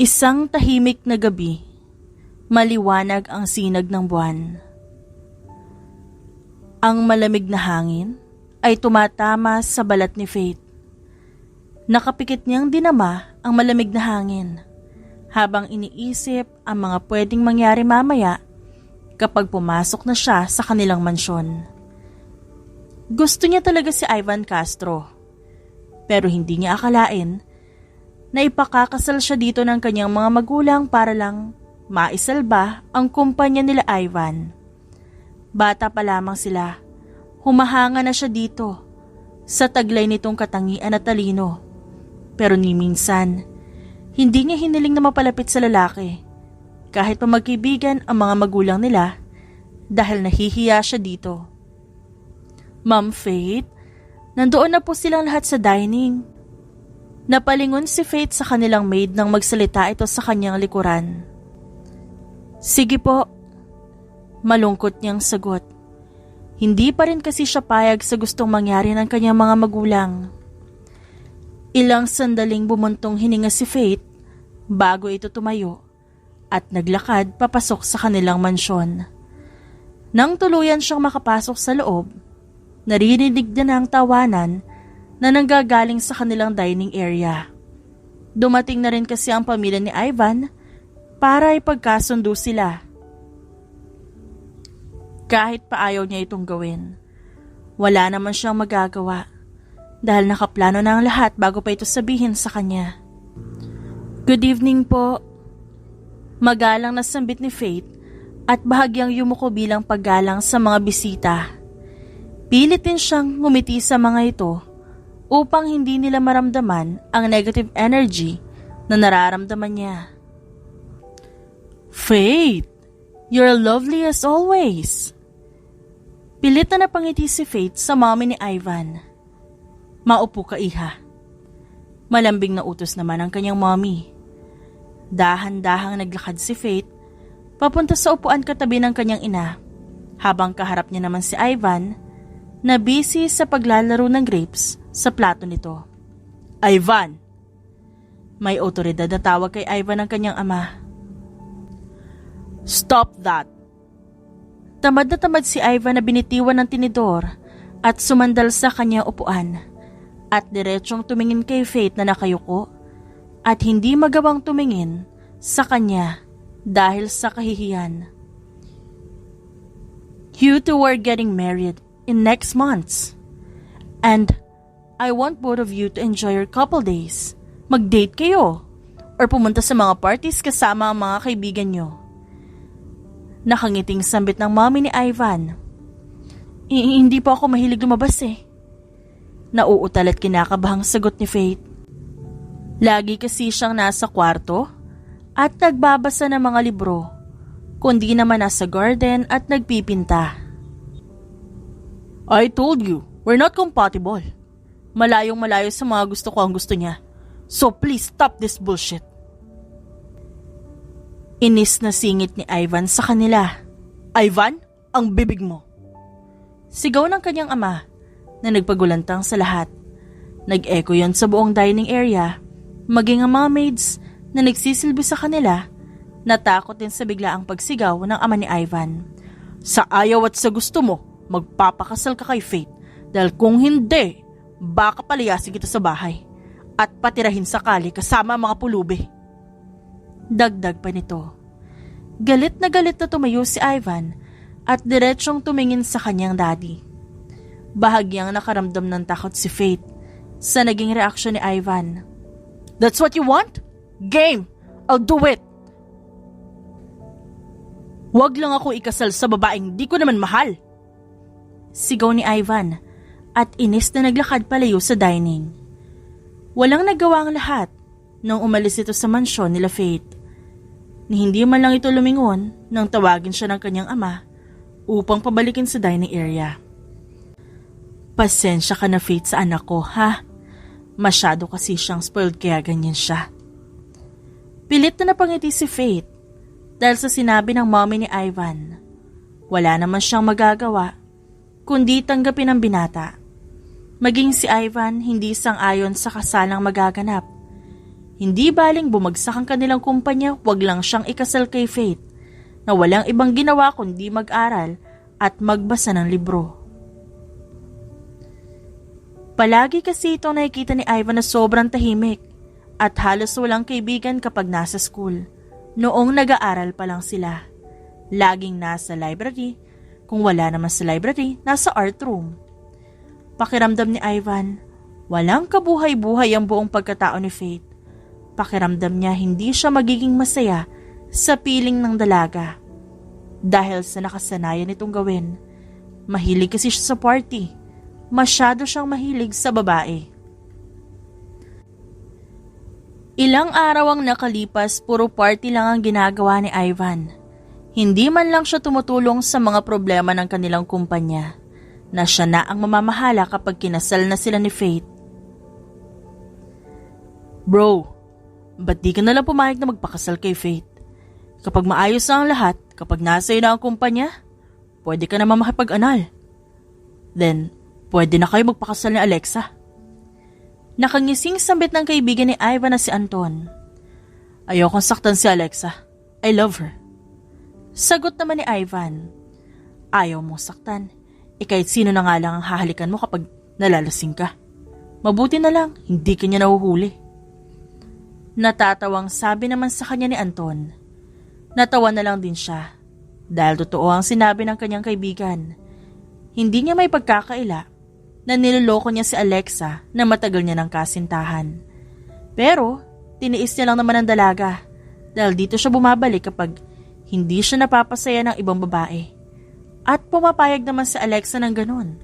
Isang tahimik na gabi, maliwanag ang sinag ng buwan. Ang malamig na hangin ay tumatama sa balat ni Faith. Nakapikit niyang dinama ang malamig na hangin habang iniisip ang mga pwedeng mangyari mamaya kapag pumasok na siya sa kanilang mansyon. Gusto niya talaga si Ivan Castro, pero hindi niya akalain na ipakakasal siya dito ng kanyang mga magulang para lang maisalba ang kumpanya nila Ivan. Bata pa lamang sila, humahanga na siya dito sa taglay nitong katangian at talino. Pero ni minsan, hindi niya hiniling na mapalapit sa lalaki kahit pa magkaibigan ang mga magulang nila dahil nahihiya siya dito. Ma'am Faith, nandoon na po silang lahat sa dining. Napalingon si Faith sa kanilang maid nang magsalita ito sa kanyang likuran. Sige po, malungkot niyang sagot. Hindi pa rin kasi siya payag sa gustong mangyari ng kanyang mga magulang. Ilang sandaling bumuntong hininga si Faith bago ito tumayo at naglakad papasok sa kanilang mansyon. Nang tuluyan siyang makapasok sa loob, naririnig na ng tawanan na nanggagaling sa kanilang dining area. Dumating na rin kasi ang pamilya ni Ivan para ipagkasundo sila. Kahit pa ayaw niya itong gawin, wala naman siyang magagawa dahil nakaplano na ang lahat bago pa ito sabihin sa kanya. Good evening po. Magalang na sambit ni Faith at bahagyang yumuko bilang paggalang sa mga bisita. Pilit din siyang ngumiti sa mga ito upang hindi nila maramdaman ang negative energy na nararamdaman niya. Faith, you're lovely as always. Pilit na napangiti si Faith sa mommy ni Ivan. Maupo ka, iha. Malambing na utos naman ang kanyang mommy. Dahan-dahang naglakad si Faith papunta sa upuan katabi ng kanyang ina habang kaharap niya naman si Ivan na busy sa paglalaro ng grapes sa plato nito. Ivan! May otoridad na tawag kay Ivan ng kanyang ama. Stop that! Tamad na tamad si Ivan na binitiwan ng tinidor at sumandal sa kanyang upuan at diretsong tumingin kay Faith na nakayuko at hindi magawang tumingin sa kanya dahil sa kahihiyan. You two are getting married in next month. And I want both of you to enjoy your couple days. Mag-date kayo or pumunta sa mga parties kasama ang mga kaibigan nyo. Nakangiting sambit ng mommy ni Ivan. Hindi po ako mahilig lumabas eh. Nauutal at kinakabahang sagot ni Faith. Lagi kasi siyang nasa kwarto at nagbabasa ng mga libro, kundi naman nasa garden at nagpipinta. I told you, we're not compatible. Malayong malayo sa mga gusto ko ang gusto niya. So please stop this bullshit. Inis na singit ni Ivan sa kanila. Ivan, ang bibig mo. Sigaw ng kanyang ama na nagpagulantang sa lahat. Nag-echo yon sa buong dining area, maging ang mga maids na nagsisilbi sa kanila, natakot din sa biglaang pagsigaw ng ama ni Ivan. Sa ayaw at sa gusto mo, magpapakasal ka kay Faith dahil kung hindi, baka palayasin kita sa bahay at patirahin sa kali kasama ang mga pulubi. Dagdag pa nito. Galit na tumayo si Ivan at diretsyong tumingin sa kanyang daddy. Bahagyang nakaramdam ng takot si Faith sa naging reaksyon ni Ivan. That's what you want? Game! I'll do it! Huwag lang ako ikasal sa babaeng di ko naman mahal. Sigaw ni Ivan at inis na naglakad palayo sa dining. Walang nagawa ang lahat nang umalis ito sa mansyon nila Faith. Ni hindi man lang ito lumingon nang tawagin siya ng kanyang ama upang pabalikin sa dining area. Pasensya ka na Faith sa anak ko, ha? Masyado kasi siyang spoiled kaya ganyan siya. Pilit na napangiti si Faith dahil sa sinabi ng mommy ni Ivan. Wala naman siyang magagawa kundi tanggapin ang binata. Maging si Ivan hindi sang-ayon sa kasalang magaganap. Hindi baling bumagsak ang kanilang kumpanya, wag lang siyang ikasal kay Faith na walang ibang ginawa kundi mag-aral at magbasa ng libro. Palagi kasi itong nakikita ni Ivan na sobrang tahimik at halos walang kaibigan kapag nasa school. Noong nag-aaral pa lang sila. Laging nasa library, kung wala naman sa library, nasa art room. Pakiramdam ni Ivan, walang kabuhay-buhay ang buong pagkatao ni Faith. Pakiramdam niya hindi siya magiging masaya sa piling ng dalaga. Dahil sa nakasanayan nitong gawin, mahilig kasi siya sa party. Masyado siyang mahilig sa babae. Ilang araw ang nakalipas, puro party lang ang ginagawa ni Ivan. Hindi man lang siya tumutulong sa mga problema ng kanilang kumpanya, na siya na ang mamamahala kapag kinasal na sila ni Faith. Bro, ba't di ka nalang pumayag na magpakasal kay Faith? Kapag maayos na ang lahat, kapag nasa iyo na ang kumpanya, pwede ka naman makipag-anal. Then, pwede na kayo magpakasal ni Alexa. Nakangising sambit ng kaibigan ni Ivan na si Anton. Ayokong saktan si Alexa. I love her. Sagot naman ni Ivan. Ayaw mong saktan. Kahit sino na nga lang ang hahalikan mo kapag nalalasing ka. Mabuti na lang, hindi ka niya nahuhuli. Natatawang sabi naman sa kanya ni Anton. Natawa na lang din siya. Dahil totoo ang sinabi ng kanyang kaibigan. Hindi niya may pagkakaila na niloloko niya si Alexa na matagal niya ng kasintahan. Pero, tiniis niya lang naman ang dalaga dahil dito siya bumabalik kapag hindi siya napapasaya ng ibang babae. At pumapayag naman si Alexa ng ganun.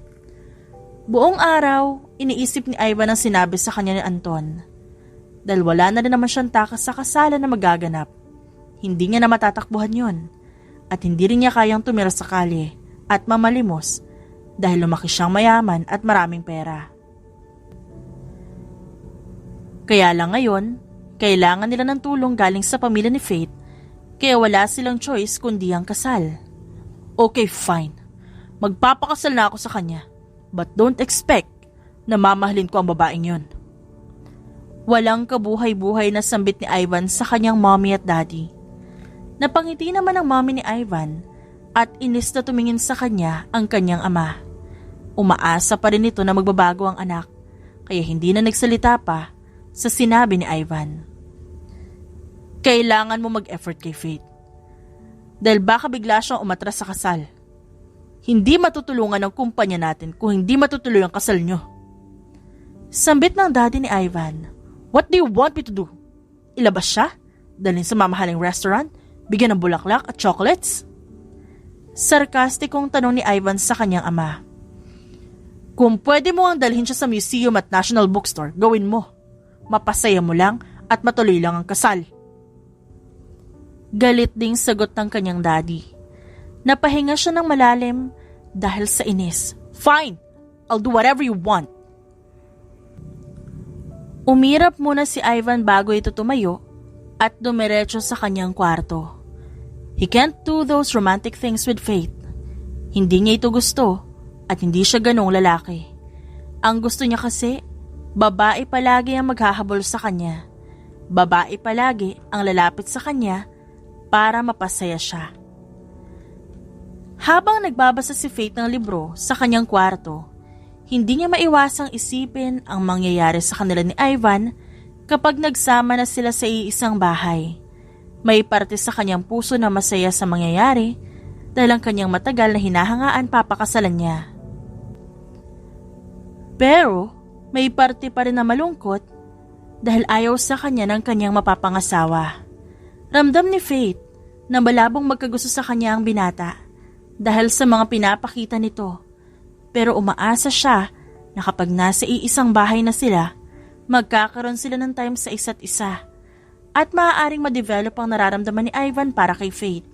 Buong araw, iniisip ni Ivan ang sinabi sa kanya ni Anton. Dahil wala na rin naman siyang takas sa kasalan na magaganap. Hindi niya na matatakbuhan yon. At hindi rin niya kayang tumira sa kalye at mamalimos dahil lumaki siyang mayaman at maraming pera. Kaya lang ngayon, kailangan nila ng tulong galing sa pamilya ni Faith, kaya wala silang choice kundi ang kasal. Okay, fine. Magpapakasal na ako sa kanya, but don't expect na mamahalin ko ang babaeng yon. Walang kabuhay-buhay na sambit ni Ivan sa kanyang mommy at daddy. Napangiti naman ang mommy ni Ivan at inis na tumingin sa kanya ang kanyang ama. Umaasa pa rin ito na magbabago ang anak, kaya hindi na nagsalita pa sa sinabi ni Ivan. Kailangan mo mag-effort kay Faith. Dahil baka bigla siyang umatras sa kasal. Hindi matutulungan ng kumpanya natin kung hindi matutuloy ang kasal nyo. Sambit ng daddy ni Ivan. What do you want me to do? Ilabas siya? Dalhin sa mamahaling restaurant? Bigyan ng bulaklak at chocolates? Sarkastikong tanong ni Ivan sa kanyang ama. Kung pwede mo ang dalhin siya sa museum at National Bookstore, gawin mo. Mapasaya mo lang at matuloy lang ang kasal. Galit ding sagot ng kanyang daddy. Napahinga siya ng malalim dahil sa inis. Fine, I'll do whatever you want. Umirap muna si Ivan bago ito tumayo at dumiretso sa kanyang kwarto. He can't do those romantic things with Faith. Hindi niya ito gusto at hindi siya ganong lalaki. Ang gusto niya kasi, babae palagi ang maghahabol sa kanya. Babae palagi ang lalapit sa kanya para mapasaya siya. Habang nagbabasa si Faith ng libro sa kanyang kwarto, hindi niya maiwasang isipin ang mangyayari sa kanila ni Ivan kapag nagsama na sila sa iisang bahay. May parte sa kanyang puso na masaya sa mangyayari dahil ang kanyang matagal na hinahangaan papakasalan niya. Pero may parte pa rin na malungkot dahil ayaw sa kanya ng kanyang mapapangasawa. Ramdam ni Faith na malabong magkagusto sa kanya ang binata dahil sa mga pinapakita nito. Pero umaasa siya na kapag nasa iisang bahay na sila, magkakaroon sila ng time sa isa't isa at maaaring ma-develop ang nararamdaman ni Ivan para kay Faith.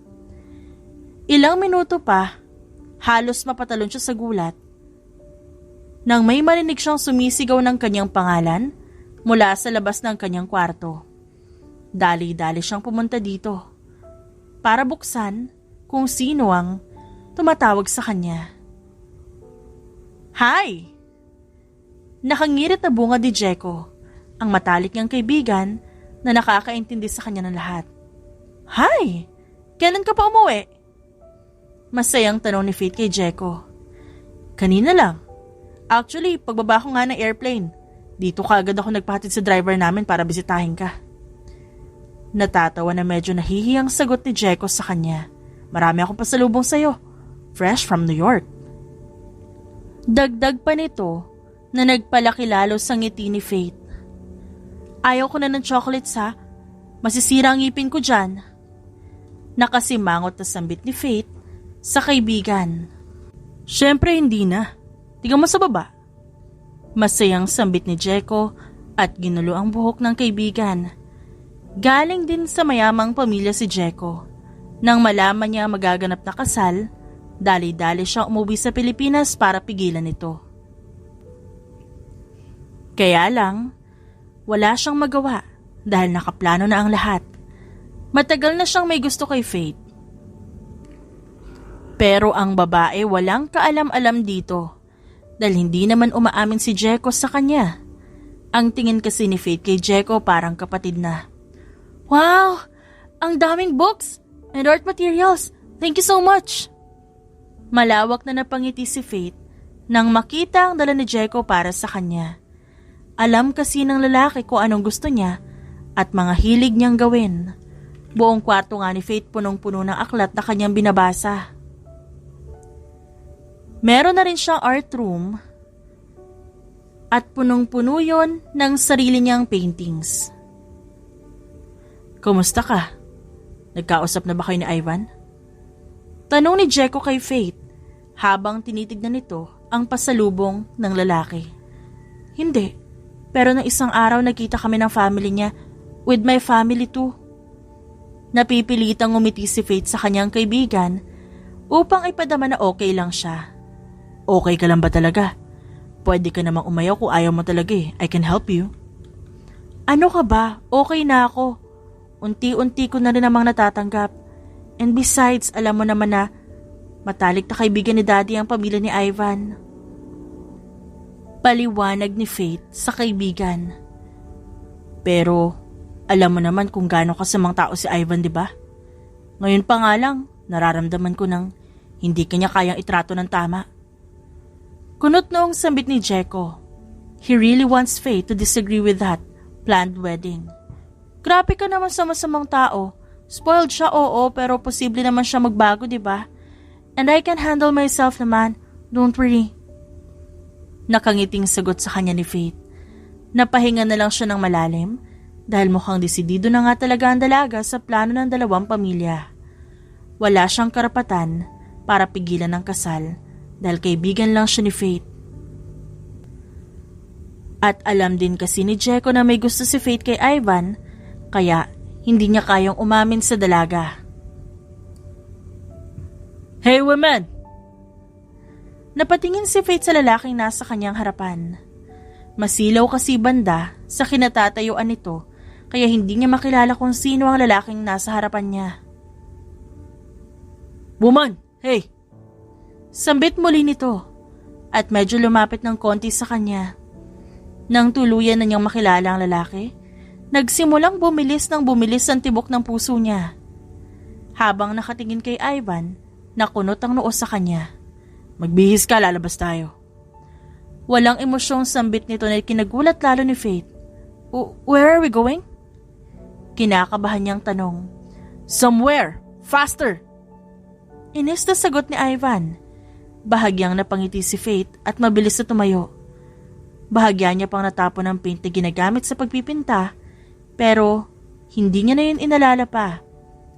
Ilang minuto pa, halos mapatalon siya sa gulat nang may marinig siyang sumisigaw ng kanyang pangalan mula sa labas ng kanyang kwarto. Dali-dali siyang pumunta dito para buksan kung sino ang tumatawag sa kanya. Hi! Nakangirit na bunga ni Jeko, ang matalik niyang kaibigan na nakakaintindi sa kanya ng lahat. Hi! Kailan ka pa umuwi? Masayang tanong ni Faith kay Jeko. Kanina lang. Actually, pagbaba ko nga ng airplane, dito kaagad ako nagpahatid sa driver namin para bisitahin ka. Natatawa na medyo nahihiyang sagot ni Jeko sa kanya. Marami akong pasalubong sa'yo. Fresh from New York. Dagdag pa nito na nagpalaki lalo sa ngiti ni Faith. Ayaw ko na ng chocolates ha. Masisira ang ngipin ko dyan. Nakasimangot na sambit ni Faith sa kaibigan. Siyempre hindi na. Tingnan mo sa baba. Masayang sambit ni Jeko at ginulo ang buhok ng kaibigan. Galing din sa mayamang pamilya si Jeko. Nang malaman niya magaganap na kasal, dali-dali siyang umuwi sa Pilipinas para pigilan ito. Kaya lang, wala siyang magawa dahil nakaplano na ang lahat. Matagal na siyang may gusto kay Faith. Pero ang babae walang kaalam-alam dito dahil hindi naman umaamin si Jeko sa kanya. Ang tingin kasi ni Faith kay Jeko parang kapatid na. Wow! Ang daming books and art materials. Thank you so much! Malawak na napangiti si Faith nang makita ang dala ni Jeko para sa kanya. Alam kasi ng lalaki kung anong gusto niya at mga hilig niyang gawin. Buong kwarto nga ni Faith punong-puno ng aklat na kanyang binabasa. Meron na rin siyang art room at punong-puno yon ng sarili niyang paintings. Kumusta ka? Nagkausap na ba kayo ni Ivan? Tanong ni Jeko kay Faith habang tinitignan nito ang pasalubong ng lalaki. Hindi. Pero nang isang araw nakita kami ng family niya with my family too. Napipilitang ngumiti si Faith sa kanyang kaibigan upang ipadama na okay lang siya. Okay ka lang ba talaga? Pwede ka namang umayaw kung ayaw mo talaga eh. I can help you. Ano ka ba? Okay na ako. Unti-unti ko na rin namang natatanggap. And besides, alam mo naman na matalik na kaibigan ni Daddy ang pamilya ni Ivan. Paliwanag ni Faith sa kaibigan. Pero, alam mo naman kung gaano kasamang tao si Ivan, di ba? Ngayon pa nga lang, nararamdaman ko nang hindi kanya kayang itrato ng tama. Kunot noong sambit ni Jeko. He really wants Faith to disagree with that planned wedding. Grabe ka naman sa masamang tao. Spoiled siya, oo, pero posible naman siya magbago, di ba? And I can handle myself naman. Don't worry. Nakangiting sagot sa kanya ni Faith. Napahinga na lang siya ng malalim dahil mukhang desidido na nga talaga ang dalaga sa plano ng dalawang pamilya. Wala siyang karapatan para pigilan ang kasal dahil kaibigan lang siya ni Faith. At alam din kasi ni Jeko na may gusto si Faith kay Ivan kaya hindi niya kayang umamin sa dalaga. Hey women! Napatingin si Faith sa lalaking nasa kanyang harapan. Masilaw kasi banda sa kinatatayuan nito kaya hindi niya makilala kung sino ang lalaking nasa harapan niya. Woman! Hey! Sambit muli nito at medyo lumapit ng konti sa kanya. Nang tuluyan na niyang makilala ang lalaki, nagsimulang bumilis ang tibok ng puso niya. Habang nakatingin kay Ivan, nakunot ang noo sa kanya. Magbihis ka, lalabas tayo. Walang emosyong sambit nito na kinagulat lalo ni Faith. Where are we going? Kinakabahan niyang tanong. Somewhere! Faster! Inis na sagot ni Ivan. Bahagyang napangiti si Faith at mabilis na tumayo. Bahagya niya pang natapon ng paint na ginagamit sa pagpipinta, pero hindi niya na yun inalala pa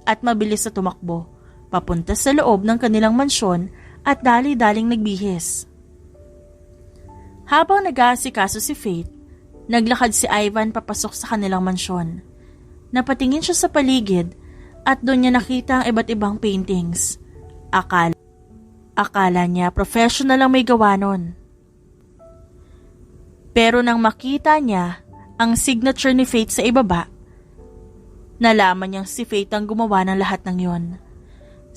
at mabilis na tumakbo papunta sa loob ng kanilang mansyon at dali-daling nagbihis. Habang nag-aasikaso si Faith, naglakad si Ivan papasok sa kanilang mansyon. Napatingin siya sa paligid at doon niya nakita ang iba't ibang paintings. Akala niya professional ang may gawa nun. Pero nang makita niya ang signature ni Faith sa ibaba, nalaman niyang si Faith ang gumawa ng lahat ng yon.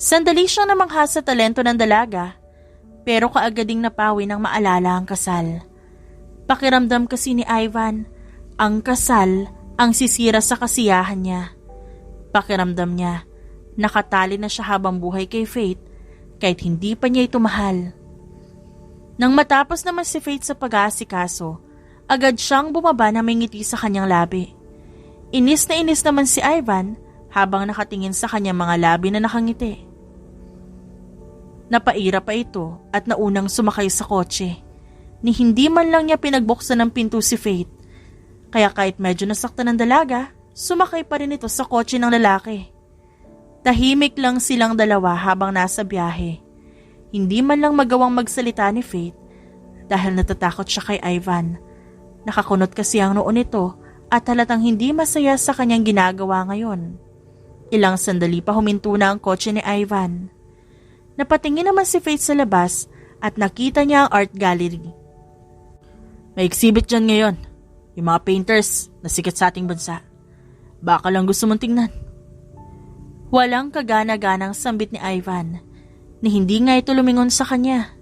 Sandali siyang namangha sa talento ng dalaga, pero kaagading napawi nang maalala ang kasal. Pakiramdam kasi ni Ivan, ang kasal ang sisira sa kasiyahan niya. Pakiramdam niya, nakatali na siya habang buhay kay Faith kahit hindi pa niya ito mahal. Nang matapos naman si Faith sa pag-aasikaso, agad siyang bumaba na may ngiti sa kanyang labi. Inis na inis naman si Ivan habang nakatingin sa kanyang mga labi na nakangiti. Napaira pa ito at naunang sumakay sa kotse. Ni hindi man lang niya pinagbuksan ng pinto si Faith. Kaya kahit medyo nasaktan ng dalaga, sumakay pa rin ito sa kotse ng lalaki. Tahimik lang silang dalawa habang nasa biyahe. Hindi man lang magawang magsalita ni Faith dahil natatakot siya kay Ivan. Nakakunot kasi ang noon nito at halatang hindi masaya sa kanyang ginagawa ngayon. Ilang sandali pa huminto na ang kotse ni Ivan. Napatingin naman si Faith sa labas at nakita niya ang art gallery. May exhibit dyan ngayon. Yung mga painters na sikat sa ating bansa. Baka lang gusto mong tingnan. Walang kagana-ganang sambit ni Ivan na hindi nga ito lumingon sa kanya.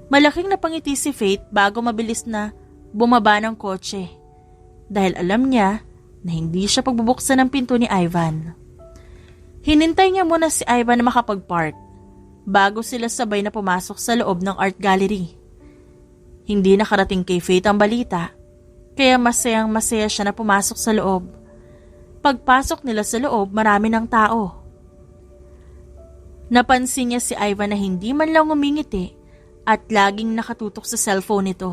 Malaking napangiti si Faith bago mabilis na bumaba ng kotse dahil alam niya na hindi siya pagbubuksan ng pinto ni Ivan. Hinintay niya muna si Ivan na makapag-park bago sila sabay na pumasok sa loob ng art gallery. Hindi nakarating kay Faith ang balita, kaya masayang masaya siya na pumasok sa loob. Pagpasok nila sa loob, marami ng tao. Napansin niya si Ivan na hindi man lang umingiti at laging nakatutok sa cellphone nito.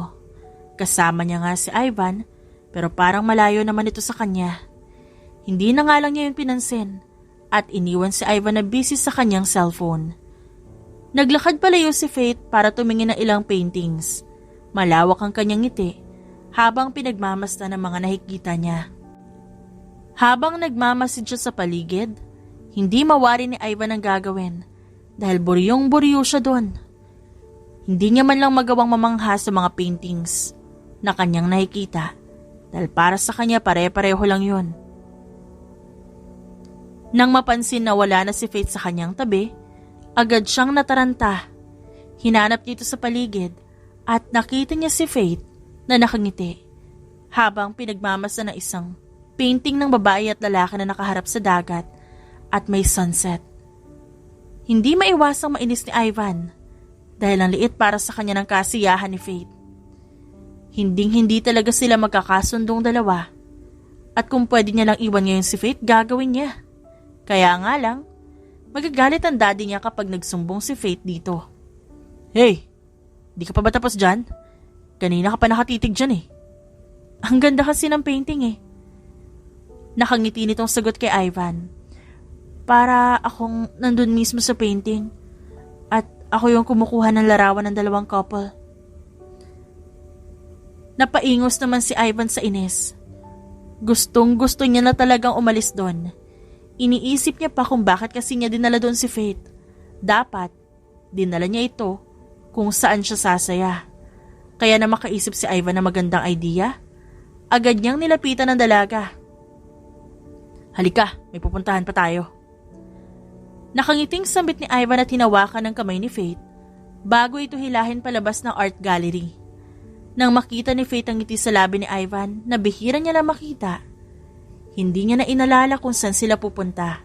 Kasama niya nga si Ivan pero parang malayo naman ito sa kanya. Hindi na nga lang niya yung pinansin at iniwan si Ivan na busy sa kanyang cellphone. Naglakad palayo si Faith para tumingin ng ilang paintings. Malawak ang kanyang ngiti habang pinagmamasdan ng mga nakikita niya. Habang nagmamasid siya sa paligid, hindi mawari ni Ivan ang gagawin dahil buryong-buryo siya doon. Hindi niya man lang magawang mamangha sa mga paintings na kanyang nakikita dahil para sa kanya pare-pareho lang yun. Nang mapansin na wala na si Faith sa kanyang tabi, agad siyang nataranta. Hinanap niya ito sa paligid at nakita niya si Faith na nakangiti habang pinagmamasa ng isang painting ng babae at lalaki na nakaharap sa dagat at may sunset. Hindi maiwasang mainis ni Ivan dahil ang liit para sa kanya ng kasiyahan ni Faith. Hinding-hindi talaga sila magkakasundong dalawa at kung pwede niya lang iwan ngayon si Faith, gagawin niya. Kaya nga lang, magagalit ang daddy niya kapag nagsumbong si Faith dito. Hey, di ka pa ba tapos dyan? Kanina ka pa nakatitig dyan eh. Ang ganda kasi ng painting eh. Nakangiti nitong sagot kay Ivan. Para akong nandun mismo sa painting at ako yung kumukuha ng larawan ng dalawang couple. Napaingos naman si Ivan sa inis. Gustong-gusto niya na talagang umalis doon. Iniisip niya pa kung bakit kasi niya dinala doon si Faith. Dapat, dinala niya ito kung saan siya sasaya. Kaya na makaisip si Ivan na magandang idea, agad niyang nilapitan ng dalaga. Halika, may pupuntahan pa tayo. Nakangiting sambit ni Ivan at hinawakan ng kamay ni Faith bago ito hilahin palabas ng art gallery. Nang makita ni Faith ang ngiti sa labi ni Ivan na bihira niya lang makita, hindi niya na inalala kung saan sila pupunta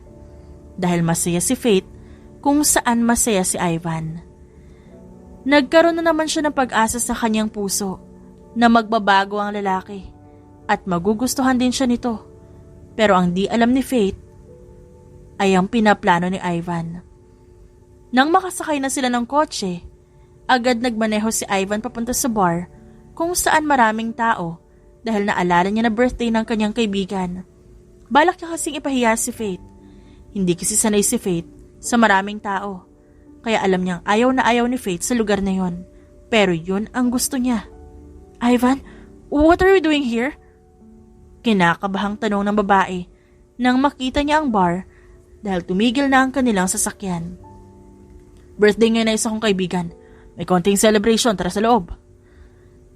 dahil masaya si Faith kung saan masaya si Ivan. Nagkaroon na naman siya ng pag-asa sa kanyang puso na magbabago ang lalaki at magugustuhan din siya nito. Pero ang di alam ni Faith ay ang pinaplano ni Ivan. Nang makasakay na sila ng kotse, agad nagmaneho si Ivan papunta sa bar kung saan maraming tao dahil naalala niya na birthday ng kanyang kaibigan. Balak niya kasing ipahiya si Faith. Hindi kasi sanay si Faith sa maraming tao. Kaya alam niyang ayaw na ayaw ni Faith sa lugar na yon. Pero yun ang gusto niya. Ivan, what are you doing here? Kinakabahang tanong ng babae nang makita niya ang bar dahil tumigil na ang kanilang sasakyan. Birthday ngayon na isa kong kaibigan. May konting celebration, tara sa loob.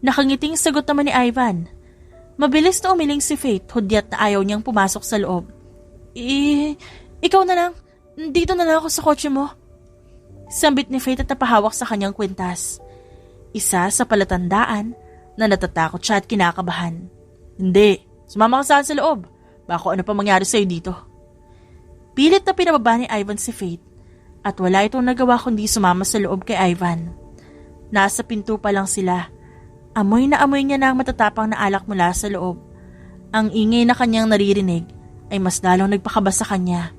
Nakangiting sagot naman ni Ivan. Mabilis na umiling si Faith, hudyat na ayaw niyang pumasok sa loob. Ikaw na lang. Dito na lang ako sa kotse mo. Sambit ni Faith at napahawak sa kanyang kwintas. Isa sa palatandaan na natatakot siya at kinakabahan. Hindi, Sumama ka sa loob. Baka ano pa mangyari sa'yo dito. Pilit na pinababa ni Ivan si Faith at wala itong nagawa kundi sumama sa loob kay Ivan. Nasa pinto pa lang sila. Amoy na amoy niya na ang matatapang na alak mula sa loob. Ang ingay na kanyang naririnig ay mas lalong nagpakaba sa kanya.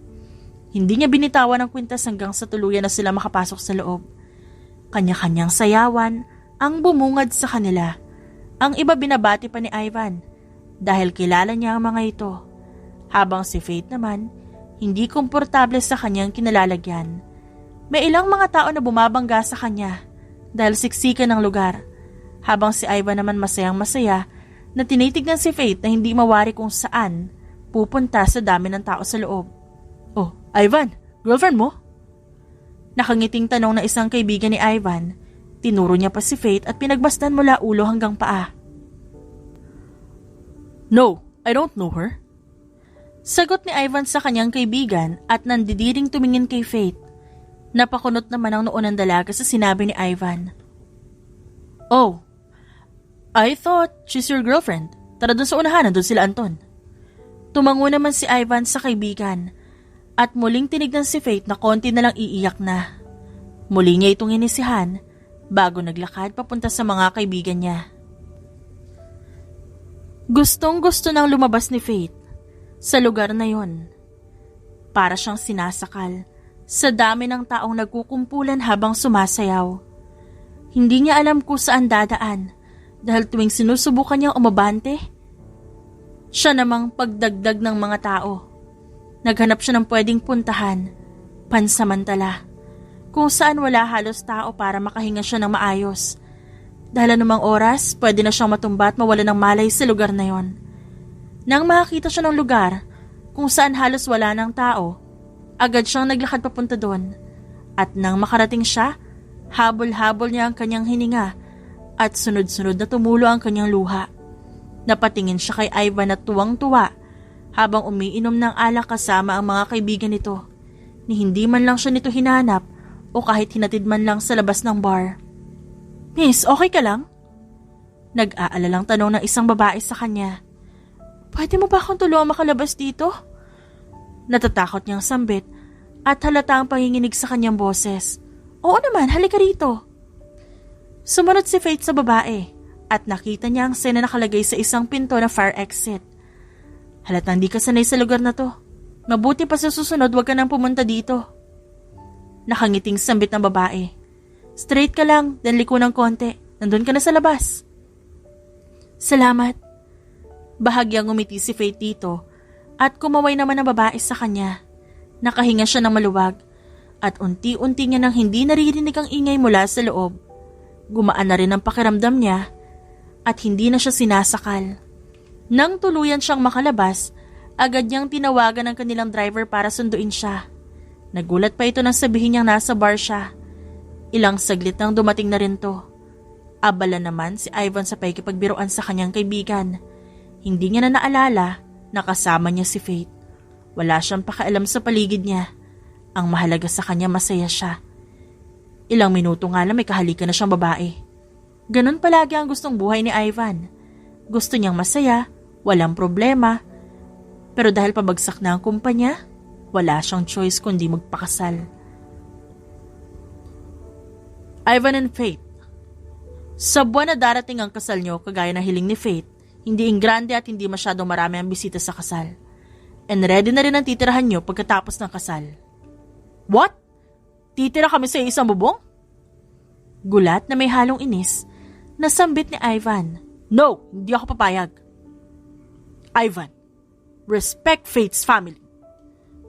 Hindi niya binitawan ang kwintas hanggang sa tuluyan na sila makapasok sa loob. Kanya-kanyang sayawan ang bumungad sa kanila. Ang iba binabati pa ni Ivan dahil kilala niya ang mga ito. Habang si Faith naman, hindi komportable sa kanyang kinalalagyan. May ilang mga tao na bumabangga sa kanya dahil siksikan ng lugar. Habang si Ivan naman masayang masaya na tinitignan si Faith na hindi mawari kung saan pupunta sa dami ng tao sa loob. Oh, Ivan, girlfriend mo? Nakangiting tanong na isang kaibigan ni Ivan. Tinuro niya pa si Faith at pinagbastan mula ulo hanggang paa. No, I don't know her. Sagot ni Ivan sa kanyang kaibigan at nandidiring tumingin kay Faith. Napakunot naman ang noo ng dalaga sa sinabi ni Ivan. Oh, I thought she's your girlfriend. Tara dun sa unahan, nandun sila Anton. Tumango naman si Ivan sa kaibigan at muling tinignan si Faith na konti na lang iiyak na. Muli niya itong inisihan bago naglakad papunta sa mga kaibigan niya. Gustong-gusto nang lumabas ni Faith sa lugar na yon. Para siyang sinasakal sa dami ng taong nagkukumpulan habang sumasayaw. Hindi niya alam kung saan dadaan dahil tuwing sinusubukan niyang umabante, siya namang pagdagdag ng mga tao. Naghanap siya ng pwedeng puntahan, pansamantala, kung saan wala halos tao para makahinga siya ng maayos. Dahil anumang oras, pwede na siyang matumba at mawala ng malay sa lugar na yon. Nang makakita siya ng lugar kung saan halos wala ng tao, agad siyang naglakad papunta doon. At nang makarating siya, habol-habol niya ang kanyang hininga at sunod-sunod na tumulo ang kanyang luha. Napatingin siya kay Ivan at tuwang-tuwa habang umiinom ng alak kasama ang mga kaibigan nito, ni hindi man lang siya nito hinanap o kahit hinatid man lang sa labas ng bar. Miss, okay ka lang? Nag-aalalang tanong ng isang babae sa kanya. Pwede mo ba akong tulungan makalabas dito? Natatakot niyang sambit at halata ang panginginig sa kanyang boses. Oo naman, halika rito. Sumunod si Faith sa babae at nakita niya ang sena nakalagay sa isang pinto na fire exit. Halatang di ka sanay sa lugar na to. Mabuti pa sa susunod wag ka nang pumunta dito. Nakangiting sambit ng babae. Straight ka lang, then liko ng konti. Nandun ka na sa labas. Salamat. Bahagyang umiti si Faith dito at kumaway naman ang babae sa kanya. Nakahinga siya ng maluwag at unti-unti niya nang hindi naririnig ang ingay mula sa loob. Gumaan na rin ang pakiramdam niya at hindi na siya sinasakal. Nang tuluyan siyang makalabas, agad niyang tinawagan ang kanilang driver para sunduin siya. Nagulat pa ito nang sabihin niyang nasa bar siya. Ilang saglit nang dumating na rin to. Abala naman si Ivan sa pakikipagbiruan sa kanyang kaibigan. Hindi niya na naalala na kasama niya si Faith. Wala siyang pakialam sa paligid niya. Ang mahalaga sa kanya masaya siya. Ilang minuto nga lang may kahalikan na siyang babae. Ganon palagi ang gustong buhay ni Ivan. Gusto niyang masaya, walang problema. Pero dahil pabagsak na ang kumpanya, wala siyang choice kundi magpakasal. Ivan and Faith. Sa buwan na darating ang kasal niyo, kagaya na hiling ni Faith, hindi ingrande at hindi masyadong marami ang bisita sa kasal. And ready na rin ang titirahan niyo pagkatapos ng kasal. What? Titira kami sa isang bubong? Gulat na may halong inis, nasambit ni Ivan. No, hindi ako papayag. Ivan, respect Faith's family.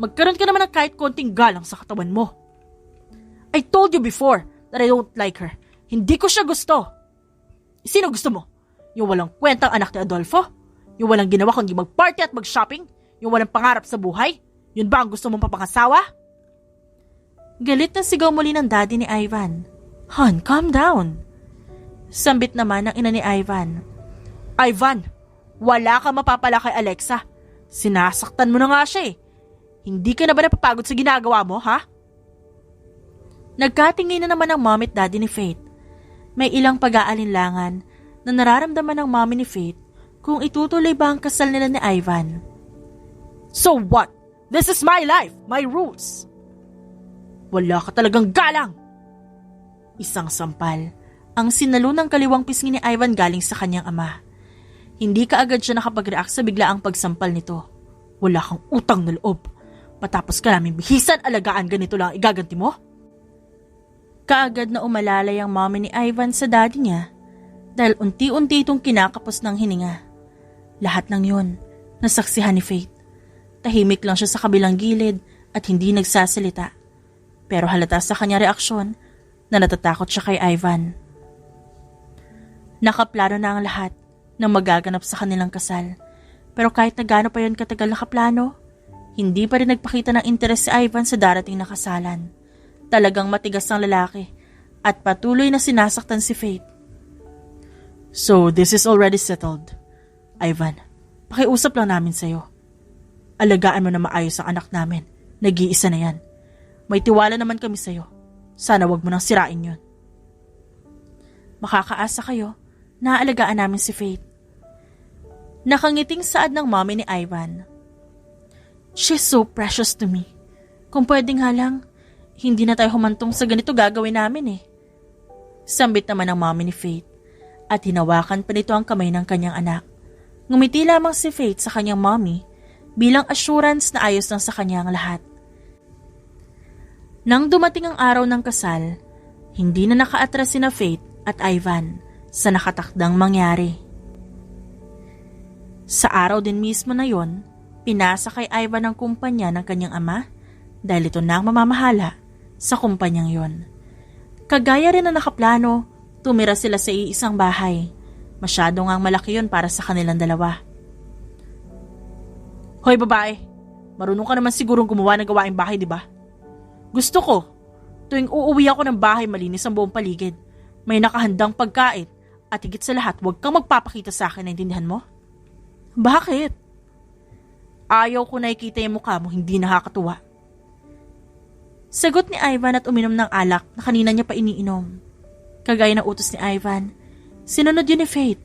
Magkaroon ka naman ng kahit konting galang sa katawan mo. I told you before that I don't like her. Hindi ko siya gusto. Sino gusto mo? Yung walang kwentang anak ni Adolfo? Yung walang ginawa kundi mag-party at mag-shopping? Yung walang pangarap sa buhay? Yun ba ang gusto mong papangasawa? Galit na sigaw muli ng daddy ni Ivan. Hon, calm down. Sambit naman ng ina ni Ivan. Ivan, wala ka mapapala kay Alexa. Sinasaktan mo na nga siya eh. Hindi ka na ba napapagod sa ginagawa mo, ha? Nagkatingin na naman ang mom at daddy ni Faith. May ilang pag-aalinlangan na nararamdaman ng mommy ni Faith kung itutuloy ba ang kasal nila ni Ivan. So what? This is my life, my rules. Wala ka talagang galang! Isang sampal ang sinalo ng kaliwang pisngi ni Ivan galing sa kanyang ama. Hindi kaagad siya nakapag-react sa biglaang pagsampal nito. Wala kang utang na loob. Patapos ka namin bihisan, alagaan, ganito lang igaganti mo? Kaagad na umalalay ang mommy ni Ivan sa daddy niya dahil unti-unti itong kinakapos ng hininga. Lahat ng yun, nasaksihan ni Faith. Tahimik lang siya sa kabilang gilid at hindi nagsasalita. Pero halata sa kanya reaksyon na natatakot siya kay Ivan. Nakaplano na ang lahat ng magaganap sa kanilang kasal. Pero kahit na gaano pa yun katagal nakaplano, hindi pa rin nagpakita ng interes si Ivan sa darating na kasalan. Talagang matigas ang lalaki at patuloy na sinasaktan si Faith. So this is already settled. Ivan, pakiusap lang namin sa'yo. Alagaan mo na maayos ang anak namin. Nag-iisa na yan. May tiwala naman kami sa'yo. Sana wag mo nang sirain yun. Makakaasa kayo na aalagaan namin si Faith. Nakangiting saad ng mommy ni Ivan. She's so precious to me. Kung pwedeng nga lang, hindi na tayo humantong sa ganito gagawin namin eh. Sambit naman ng mommy ni Faith at hinawakan pa nito ang kamay ng kanyang anak. Ngumiti lamang si Faith sa kanyang mommy bilang assurance na ayos lang sa kanya ang lahat. Nang dumating ang araw ng kasal, hindi na nakaatras sina Faith at Ivan sa nakatakdang mangyari. Sa araw din mismo na yon, pinasa kay Ivan ang kumpanya ng kanyang ama dahil ito na ang mamamahala sa kumpanyang yon. Kagaya rin na nakaplano, tumira sila sa iisang bahay. Masyado ngang malaki yon para sa kanilang dalawa. Hoy babae, marunong ka naman sigurong gumawa ng gawaing bahay, di ba? Gusto ko, tuwing uuwi ako ng bahay malinis ang buong paligid. May nakahandang pagkain at higit sa lahat huwag kang magpapakita sa akin, naintindihan mo? Bakit? Ayaw ko nakikita yung mukha mo, hindi nakakatuwa. Sagot ni Ivan at uminom ng alak na kanina niya pa iniinom. Kagaya ng utos ni Ivan, sinunod yun ni Faith.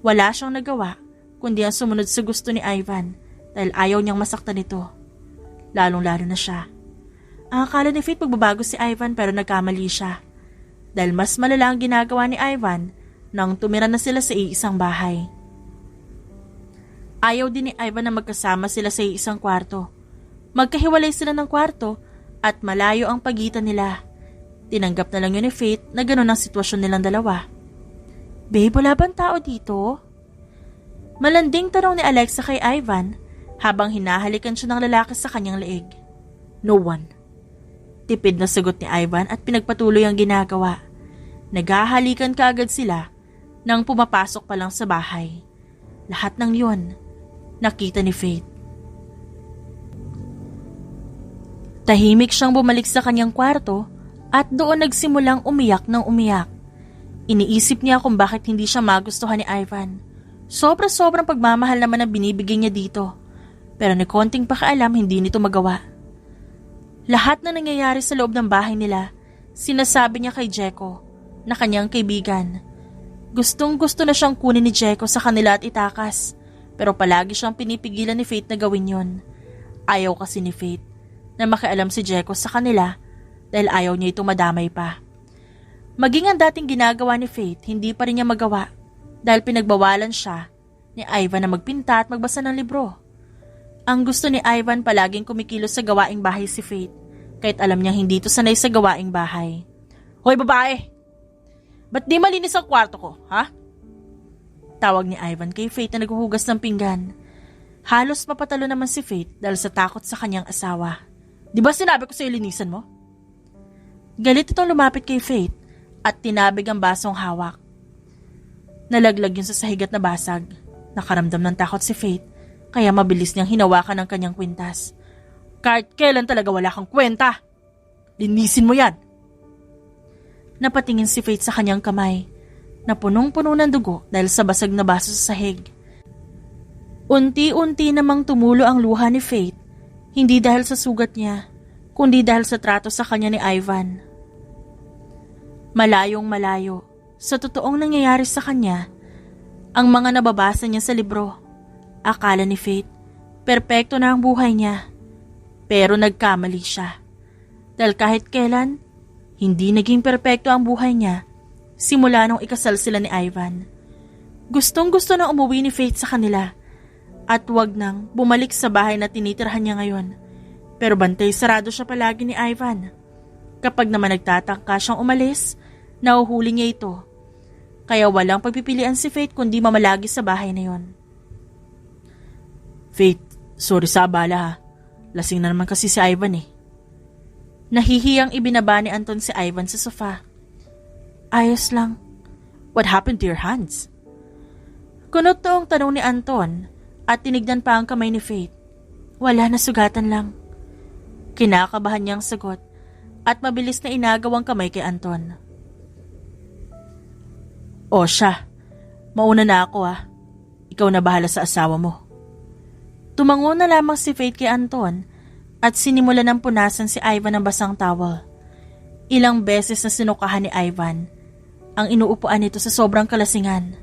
Wala siyang nagawa kundi ang sumunod sa gusto ni Ivan dahil ayaw niyang masaktan ito. Lalong-lalo na siya. Ang akala ni Faith magbabago si Ivan pero nagkamali siya. Dahil mas malala ang ginagawa ni Ivan nang tumira na sila sa iisang bahay. Ayaw din ni Ivan na magkasama sila sa iisang kwarto. Magkahiwalay sila ng kwarto at malayo ang pagitan nila. Tinanggap na lang yun ni Faith na gano'n ang sitwasyon nilang dalawa. Babe, wala bang tao dito? Malanding tanong ni Alexa kay Ivan habang hinahalikan siya ng lalaki sa kanyang leeg. No one. Tipid na sagot ni Ivan at pinagpatuloy ang ginagawa. Naghahalikan kaagad sila nang pumapasok pa lang sa bahay. Lahat ng yun, nakita ni Faith. Tahimik siyang bumalik sa kanyang kwarto at doon nagsimulang umiyak ng umiyak. Iniisip niya kung bakit hindi siya magustuhan ni Ivan. Sobra-sobrang pagmamahal naman ang binibigay niya dito. Pero ni konting pakaalam hindi nito magawa. Lahat na nangyayari sa loob ng bahay nila, sinasabi niya kay Jeko na kanyang kaibigan. Gustong-gusto na siyang kunin ni Jeko sa kanila at itakas, pero palagi siyang pinipigilan ni Faith na gawin yon. Ayaw kasi ni Faith na makialam si Jeko sa kanila dahil ayaw niya ito madamay pa. Maging ang dating ginagawa ni Faith, hindi pa rin niya magawa dahil pinagbawalan siya ni Ivan na magpinta at magbasa ng libro. Ang gusto ni Ivan palaging kumikilos sa gawaing bahay si Faith kahit alam niyang hindi ito sanay sa gawaing bahay. Hoy babae! Ba't di malinis ang kwarto ko, ha? Tawag ni Ivan kay Faith na naghuhugas ng pinggan. Halos mapatalo naman si Faith dahil sa takot sa kanyang asawa. Di ba sinabi ko sa'yo linisan mo? Galit itong lumapit kay Faith at tinabig ang basong hawak. Nalaglag yun sa sahigat na basag. Nakaramdam ng takot si Faith kaya mabilis niyang hinawakan ang kanyang kwintas. Kahit kailan talaga wala kang kwenta. Linisin mo yan. Napatingin si Faith sa kanyang kamay na punong-puno ng dugo dahil sa basag na baso sa sahig. Unti-unti namang tumulo ang luha ni Faith, hindi dahil sa sugat niya, kundi dahil sa trato sa kanya ni Ivan. Malayong malayo sa totoong nangyayari sa kanya, ang mga nababasa niya sa libro. Akala ni Faith, perpekto na ang buhay niya. Pero nagkamali siya. Dahil kahit kailan, hindi naging perpekto ang buhay niya simula nung ikasal sila ni Ivan. Gustong-gusto na umuwi ni Faith sa kanila at wag nang bumalik sa bahay na tinitirhan niya ngayon. Pero bantay sarado siya palagi ni Ivan. Kapag naman nagtatangka siyang umalis, nahuhuli niya ito. Kaya walang pagpipilian si Faith kundi mamalagi sa bahay na yon. Faith, sorry sa abala ha. Lasing na naman kasi si Ivan eh. Nahihiyang ibinaba ni Anton si Ivan sa sofa. Ayos lang. What happened to your hands? Kunot toong tanong ni Anton at tinignan pa ang kamay ni Faith. Wala na, sugatan lang. Kinakabahan niyang sagot at mabilis na inagaw ang kamay kay Anton. O siya, mauna na ako ah. Ikaw na bahala sa asawa mo. Tumango na lamang si Faith kay Anton at sinimulan ng punasan si Ivan ng basang towel. Ilang beses na sinukahan ni Ivan ang inuupuan nito sa sobrang kalasingan.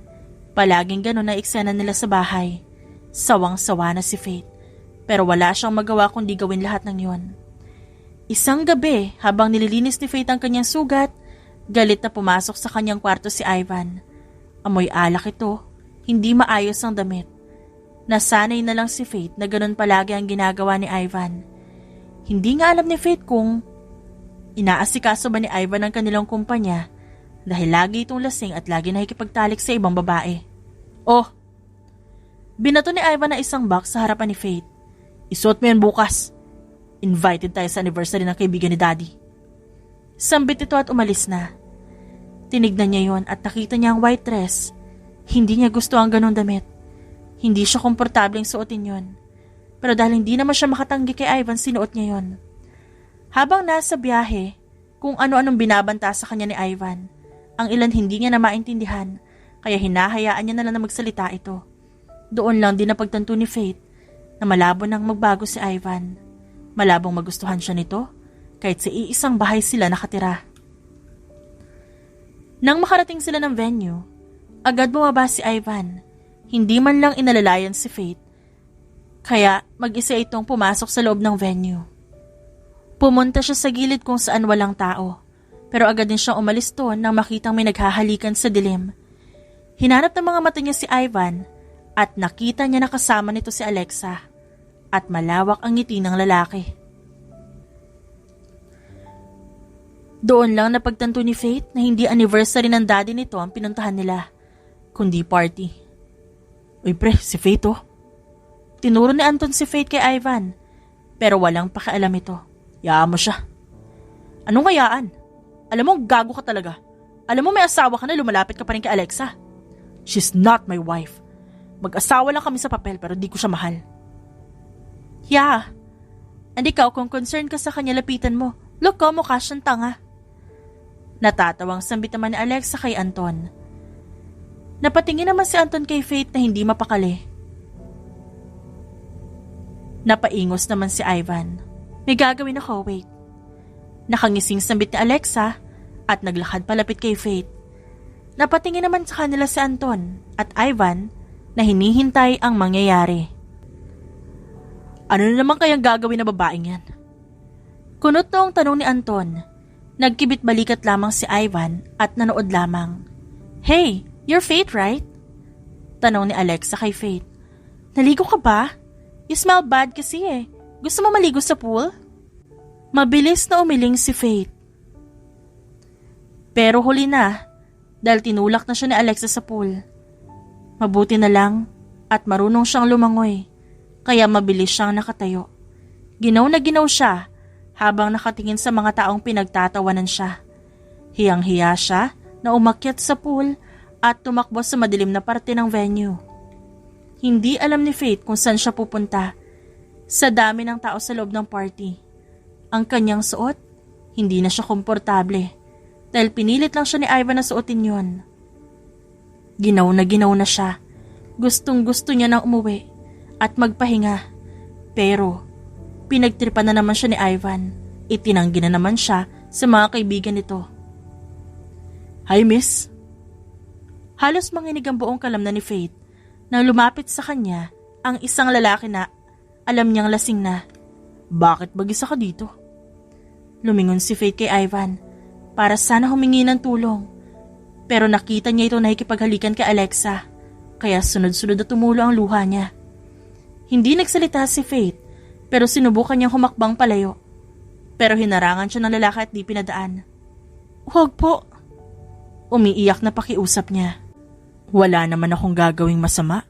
Palaging ganon na eksena nila sa bahay. Sawang-sawa na si Faith pero wala siyang magawa kundi gawin lahat ng yon. Isang gabi habang nililinis ni Faith ang kanyang sugat, galit na pumasok sa kanyang kwarto si Ivan. Amoy alak ito, hindi maayos ang damit. Nasanay na lang si Faith na ganun palagi ang ginagawa ni Ivan. Hindi nga alam ni Faith kung inaasikaso ba ni Ivan ang kanilang kumpanya dahil lagi itong lasing at lagi nakikipagtalik sa ibang babae. Oh! Binato ni Ivan na isang box sa harapan ni Faith. Isuot mo yan bukas. Invited tayo sa anniversary ng kaibigan ni Daddy. Sambit ito at umalis na. Tinignan niya yon at nakita niya ang white dress. Hindi niya gusto ang ganong damit. Hindi siya komportableng suotin yon. Pero dahil hindi naman siya makatanggi kay Ivan, sinuot niya yon. Habang nasa biyahe, kung ano-anong binabanta sa kanya ni Ivan, ang ilan hindi niya na maintindihan, kaya hinahayaan niya na lang na magsalita ito. Doon lang din napagtanto ni Faith na malabo nang magbago si Ivan. Malabong magustuhan siya nito kahit sa iisang bahay sila nakatira. Nang makarating sila ng venue, agad bumaba si Ivan. Hindi man lang inalalayan si Faith, kaya mag-isa itong pumasok sa loob ng venue. Pumunta siya sa gilid kung saan walang tao, pero agad din siyang umalis doon nang makitang may naghahalikan sa dilim. Hinanap ng mga mata niya si Ivan at nakita niya na kasama nito si Alexa at malawak ang ngiti ng lalaki. Doon lang napagtanto ni Faith na hindi anniversary ng daddy nito ang pinuntahan nila, kundi party. Uy pre, si Faith oh. Tinuro ni Anton si Faith kay Ivan, pero walang pakialam ito. Yaan mo siya. Anong hayaan? Alam mo, gago ka talaga. Alam mo may asawa ka na, lumalapit ka pa rin kay Alexa. She's not my wife. Mag-asawa lang kami sa papel pero di ko siya mahal. Yeah. And ikaw kung concerned ka sa kanya, lapitan mo. Look ko, mukha siyang tanga. Natatawang sambit naman ni Alexa kay Anton. Napatingin naman si Anton kay Faith na hindi mapakali. Napaingos naman si Ivan. May gagawin ako, wait. Nakangising sambit ni Alexa at naglakad palapit kay Faith. Napatingin naman sa kanila si Anton at Ivan na hinihintay ang mangyayari. Ano na naman kayang gagawin na babaeng yan? Kunot noong tanong ni Anton. Nagkibit balikat lamang si Ivan at nanood lamang. Hey, you're Faith, right? Tanong ni Alexa kay Faith. Naligo ka ba? You smell bad kasi eh. Gusto mo maligo sa pool? Mabilis na umiling si Faith. Pero huli na dahil tinulak na siya ni Alexa sa pool. Mabuti na lang at marunong siyang lumangoy kaya mabilis siyang nakatayo. Ginaw na ginaw siya habang nakatingin sa mga taong pinagtatawanan siya. Hiyang-hiya siya na umakyat sa pool at tumakbo sa madilim na parte ng venue. Hindi alam ni Faith kung saan siya pupunta. Sa dami ng tao sa loob ng party. Ang kanyang suot, hindi na siya komportable dahil pinilit lang siya ni Ivan na suotin yon. Ginaw na siya. Gustong-gusto niya nang umuwi at magpahinga. Pero pinagtripan na naman siya ni Ivan. Itinanggi na naman siya sa mga kaibigan nito. Hi, miss. Halos manginig ang buong kalamnan ni Faith nang lumapit sa kanya ang isang lalaki na alam niyang lasing na. Bakit mag-isa ka dito? Lumingon si Faith kay Ivan para sana humingi ng tulong. Pero nakita niya ito nakikipaghalikan kay Alexa, kaya sunod-sunod na tumulo ang luha niya. Hindi nagsalita si Faith, pero sinubukan niyang humakbang palayo. Pero hinarangan siya ng lalaki at di pinadaan. Huwag po. Umiiyak na pakiusap niya. Wala naman akong gagawing masama.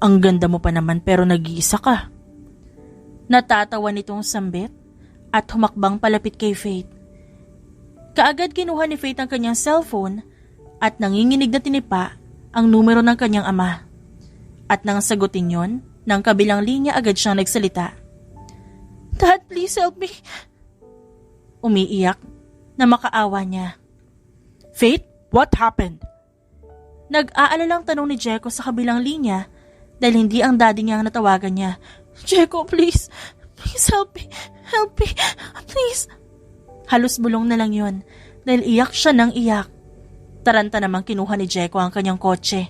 Ang ganda mo pa naman pero nag-iisa ka. Natatawa nitong sambit at humakbang palapit kay Faith. Kaagad kinuha ni Faith ang kanyang cellphone at nanginginig na tinipa ang numero ng kanyang ama. At nang sagutin yon, ng kabilang linya agad siyang nagsalita. Dad, please help me. Umiiyak na makaawa niya. Faith, what happened? Nag-aalalang tanong ni Jeko sa kabilang linya dahil hindi ang daddy niya ang natawagan niya. Jeko, please. Please help me. Help me. Please. Halos bulong na lang yon dahil iyak siya ng iyak. Taranta namang kinuha ni Jeko ang kanyang kotse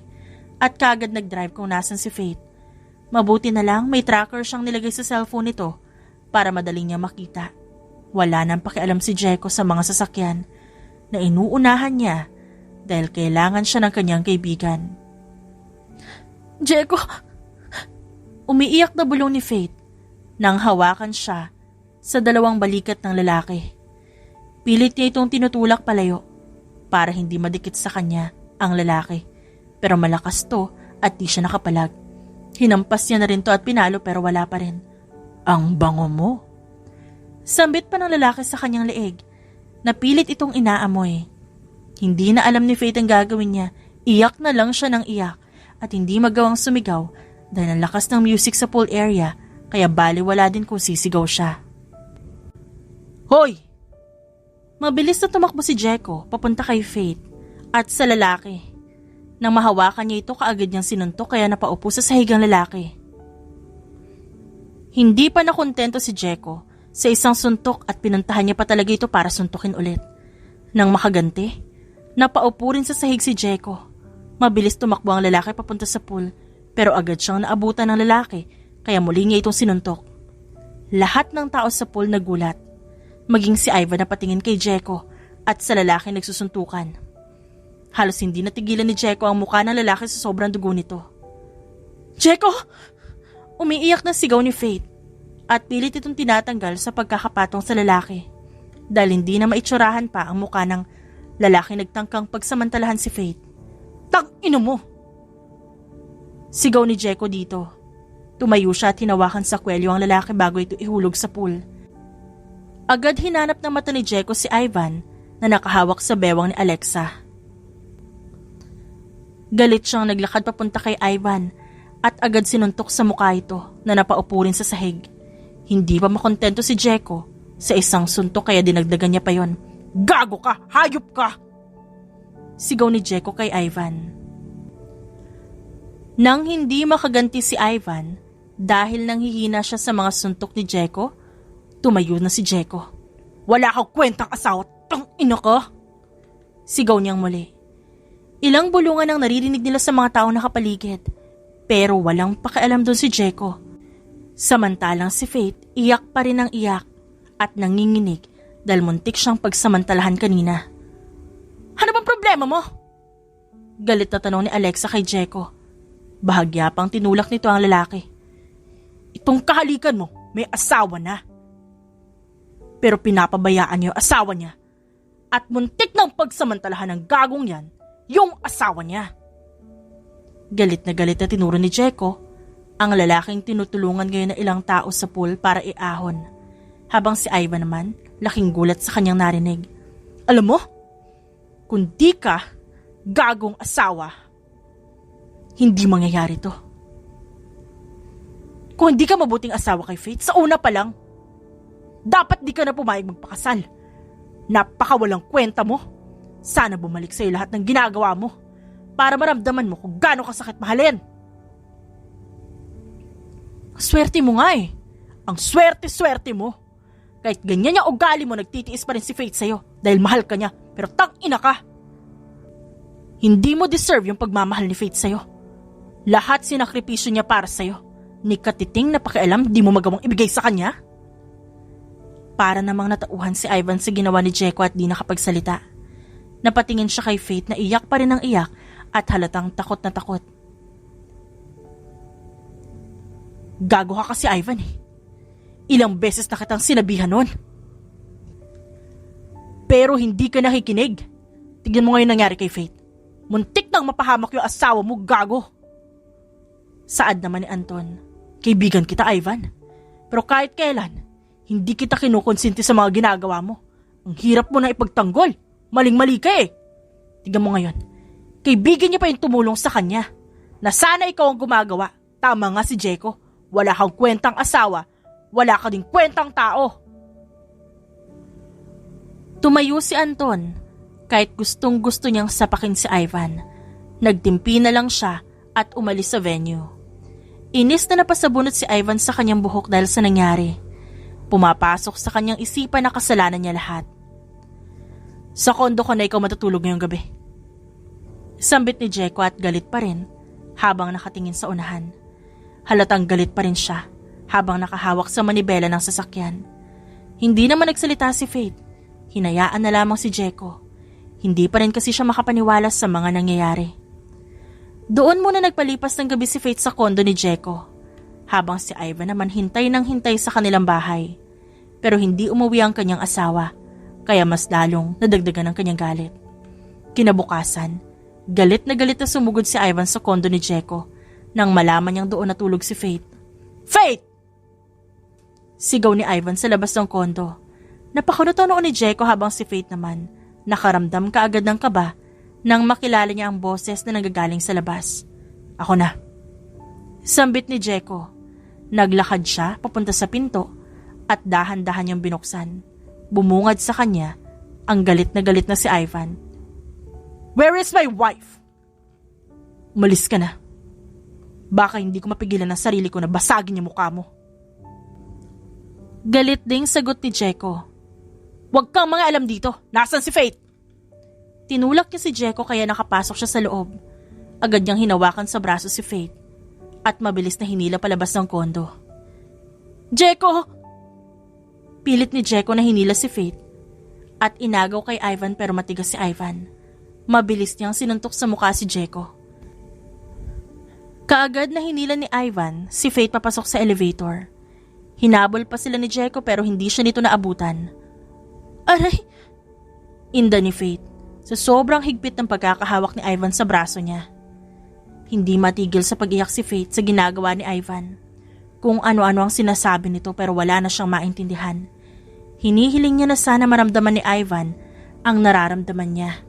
at kaagad nag-drive kung nasan si Faith. Mabuti na lang may tracker siyang nilagay sa cellphone nito para madali niya makita. Wala nang pakialam si Jeko sa mga sasakyan na inuunahan niya dahil kailangan siya ng kanyang kaibigan. Jeko! Umiiyak na bulong ni Faith nang hawakan siya sa dalawang balikat ng lalaki. Pilit niya itong tinutulak palayo para hindi madikit sa kanya ang lalaki. Pero malakas to at di siya nakapalag. Hinampas niya na rin to at pinalo pero wala pa rin. Ang bango mo. Sambit pa ng lalaki sa kanyang leeg. Napilit itong inaamoy. Hindi na alam ni Faith ang gagawin niya. Iyak na lang siya ng iyak at hindi magawang sumigaw dahil ang lakas ng music sa pool area kaya baliwala din kung sisigaw siya. Hoy! Mabilis na tumakbo si Jeko papunta kay Faith at sa lalaki. Nang mahawakan niya ito kaagad niyang sinuntok kaya napaupo sa sahigang lalaki. Hindi pa nakontento si Jeko sa isang suntok at pinuntahan niya pa talaga ito para suntukin ulit. Nang makaganti, napaupo rin sa sahig si Jeko. Mabilis tumakbo ang lalaki papunta sa pool pero agad siyang naabutan ng lalaki kaya muli niya itong sinuntok. Lahat ng tao sa pool nagulat. Maging si Ivan na patingin kay Jeko at sa lalaki nagsusuntukan. Halos hindi natigilan ni Jeko ang mukha ng lalaki sa sobrang dugo nito. Jeko! Umiiyak na sigaw ni Faith at pilit itong tinatanggal sa pagkakapatong sa lalaki dahil hindi na maitsurahan pa ang mukha ng lalaki nagtangkang pagsamantalahan si Faith. Tang-ino mo! Sigaw ni Jeko dito. Tumayo siya at hinawakan sa kwelyo ang lalaki bago ito ihulog sa pool. Agad hinanap ng mata ni Jeko si Ivan na nakahawak sa bewang ni Alexa. Galit siyang naglakad papunta kay Ivan at agad sinuntok sa mukha ito na napaupo rin sa sahig. Hindi pa makontento si Jeko sa isang suntok kaya dinagdagan niya pa yon. Gago ka! Hayop ka! Sigaw ni Jeko kay Ivan. Nang hindi makaganti si Ivan dahil nanghihina siya sa mga suntok ni Jeko, tumayo na si Jeko. Wala kang kwentang asawa, tang-ina ka! Sigaw niyang muli. Ilang bulungan ang naririnig nila sa mga tao nakapaligid, pero walang pakialam doon si Jeko. Samantalang si Faith iyak pa rin ang iyak at nanginginig dahil muntik siyang pagsamantalahan kanina. Ano bang problema mo? Galit na tanong ni Alexa kay Jeko. Bahagya pang tinulak nito ang lalaki. Itong kahalikan mo, may asawa na. Pero pinapabayaan niya yung asawa niya at muntik ng pagsamantalahan ng gagong yan yung asawa niya. Galit na tinuro ni Jeko ang lalaking tinutulungan ngayon na ilang tao sa pool para iahon. Habang si Ivan naman, laking gulat sa kanyang narinig. Alam mo, kung di ka gagong asawa, hindi mangyayari to. Kung hindi ka mabuting asawa kay Faith, sa una pa lang, dapat di ka na pumayag magpakasal. Napakawalang kwenta mo. Sana bumalik sa'yo lahat ng ginagawa mo para maramdaman mo kung gaano kasakit mahalin. Swerte mo nga eh. Ang swerte-swerte mo. Kahit ganyan yung ugali mo, nagtitiis pa rin si Faith sa'yo dahil mahal ka niya. Pero tang-ina ka. Hindi mo deserve yung pagmamahal ni Faith sa'yo. Lahat sinakripisyo niya para sa'yo. Ni katiting na pakialam di mo magawang ibigay sa kanya? Para namang natauhan si Ivan sa ginawa ni Jeko at di nakapagsalita. Napatingin siya kay Faith na iyak pa rin ang iyak at halatang takot na takot. Gago ka kasi, Ivan eh. Ilang beses na kitang sinabihan nun. Pero hindi ka nakikinig. Tignan mo ngayon nangyari kay Faith. Muntik nang mapahamak yung asawa mo, gago. Saad naman ni Anton. Kaibigan kita, Ivan. Pero kahit kailan, hindi kita kinukonsinti sa mga ginagawa mo. Ang hirap mo na ipagtanggol. Maling-mali ka eh. Tignan mo ngayon. Kaibigan niya pa yung tumulong sa kanya. Na sana ikaw ang gumagawa. Tama nga si Jeko. Wala kang kwentang asawa. Wala ka ding kwentang tao. Tumayo si Anton. Kahit gustong gusto niyang sapakin si Ivan. Nagtimpi na lang siya at umalis sa venue. Inis na napasabunot si Ivan sa kanyang buhok dahil sa nangyari. Pumapasok sa kanyang isipan na kasalanan niya lahat. Sa kondo ka na ikaw matutulog ngayong gabi. Sambit ni Jeko at galit pa rin habang nakatingin sa unahan. Halatang galit pa rin siya habang nakahawak sa manibela ng sasakyan. Hindi naman nagsalita si Faith. Hinayaan na lamang si Jeko. Hindi pa rin kasi siya makapaniwala sa mga nangyayari. Doon muna nagpalipas ng gabi si Faith sa kondo ni Jeko. Habang si Ivan naman hintay ng hintay sa kanilang bahay. Pero hindi umuwi ang kanyang asawa. Kaya mas lalong nadagdagan ang kanyang galit. Kinabukasan, galit na sumugod si Ivan sa kondo ni Jeko nang malaman niyang doon natulog si Faith. Faith! Sigaw ni Ivan sa labas ng kondo. Napakunot ang noon ni Jeko habang si Faith naman nakaramdam kaagad ng kaba nang makilala niya ang boses na nanggagaling sa labas. Ako na. Sambit ni Jeko. Naglakad siya papunta sa pinto at dahan-dahan niyang binuksan. Bumungad sa kanya ang galit na si Ivan. Where is my wife? Umalis ka na. Baka hindi ko mapigilan ang sarili ko na basagin yung mukha mo. Galit ding sagot ni Jeko. Huwag kang mga alam dito. Nasaan si Faith? Tinulak niya si Jeko kaya nakapasok siya sa loob. Agad niyang hinawakan sa braso si Faith at mabilis na hinila palabas ng kondo. Jeko! Pilit ni Jeko na hinila si Faith at inagaw kay Ivan pero matigas si Ivan. Mabilis niyang sinuntok sa mukha si Jeko. Kaagad na hinila ni Ivan si Faith papasok sa elevator. Hinabol pa sila ni Jeko pero hindi siya nito naabutan. Aray! Inda ni Faith sa sobrang higpit ng pagkakahawak ni Ivan sa braso niya. Hindi matigil sa pag-iyak si Faith sa ginagawa ni Ivan. Kung ano-ano ang sinasabi nito pero wala na siyang maintindihan. Hinihiling niya na sana maramdaman ni Ivan ang nararamdaman niya.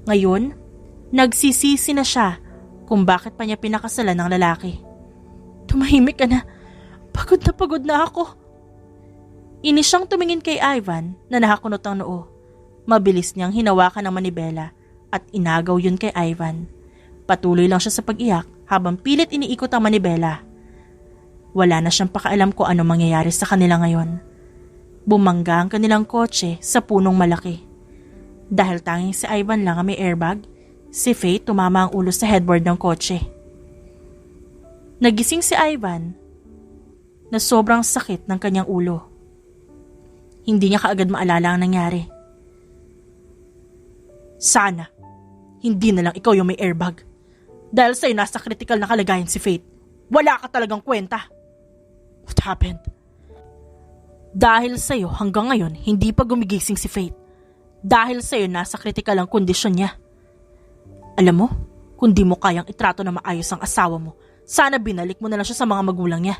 Ngayon, nagsisisi na siya kung bakit pa niya pinakasalan ng lalaki. Tumahimik ka na. Pagod na ako. Inis siyang tumingin kay Ivan na nakakunot ang noo. Mabilis niyang hinawakan ang manibela at inagaw yun kay Ivan. Patuloy lang siya sa pag-iyak habang pilit iniikot ang manibela. Wala na siyang pakaalam kung ano mangyayari sa kanila ngayon. Bumangga ang kanilang kotse sa punong malaki. Dahil tanging si Ivan lang ang may airbag, si Faith tumama ang ulo sa headboard ng kotse. Nagising si Ivan na sobrang sakit ng kanyang ulo. Hindi niya kaagad maalala ang nangyari. Sana, hindi na lang ikaw yung may airbag. Dahil sa'yo nasa critical na kalagayan si Faith. Wala ka talagang kwenta. What happened? Dahil sa'yo hanggang ngayon hindi pa gumigising si Faith. Dahil sa'yo nasa critical ang kondisyon niya. Alam mo, kung di mo kayang itrato na maayos ang asawa mo, sana binalik mo na lang siya sa mga magulang niya.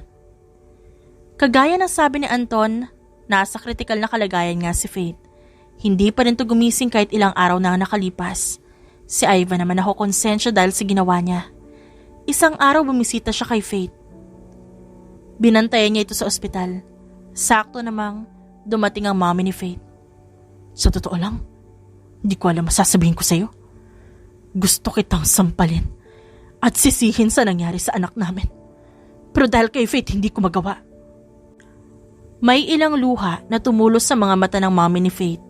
Kagaya ng sabi ni Anton, nasa critical na kalagayan nga si Faith. Hindi pa rin to gumising kahit ilang araw na nakalipas. Si Ivan naman nakokonsensya dahil sa ginawa niya. Isang araw bumisita siya kay Faith. Binantayan niya ito sa ospital. Sakto namang dumating ang mommy ni Faith. Sa totoo lang, hindi ko alam masasabihin ko sa'yo. Gusto kitang sampalin at sisihin sa nangyari sa anak namin. Pero dahil kay Faith, hindi ko magawa. May ilang luha na tumulos sa mga mata ng mommy ni Faith.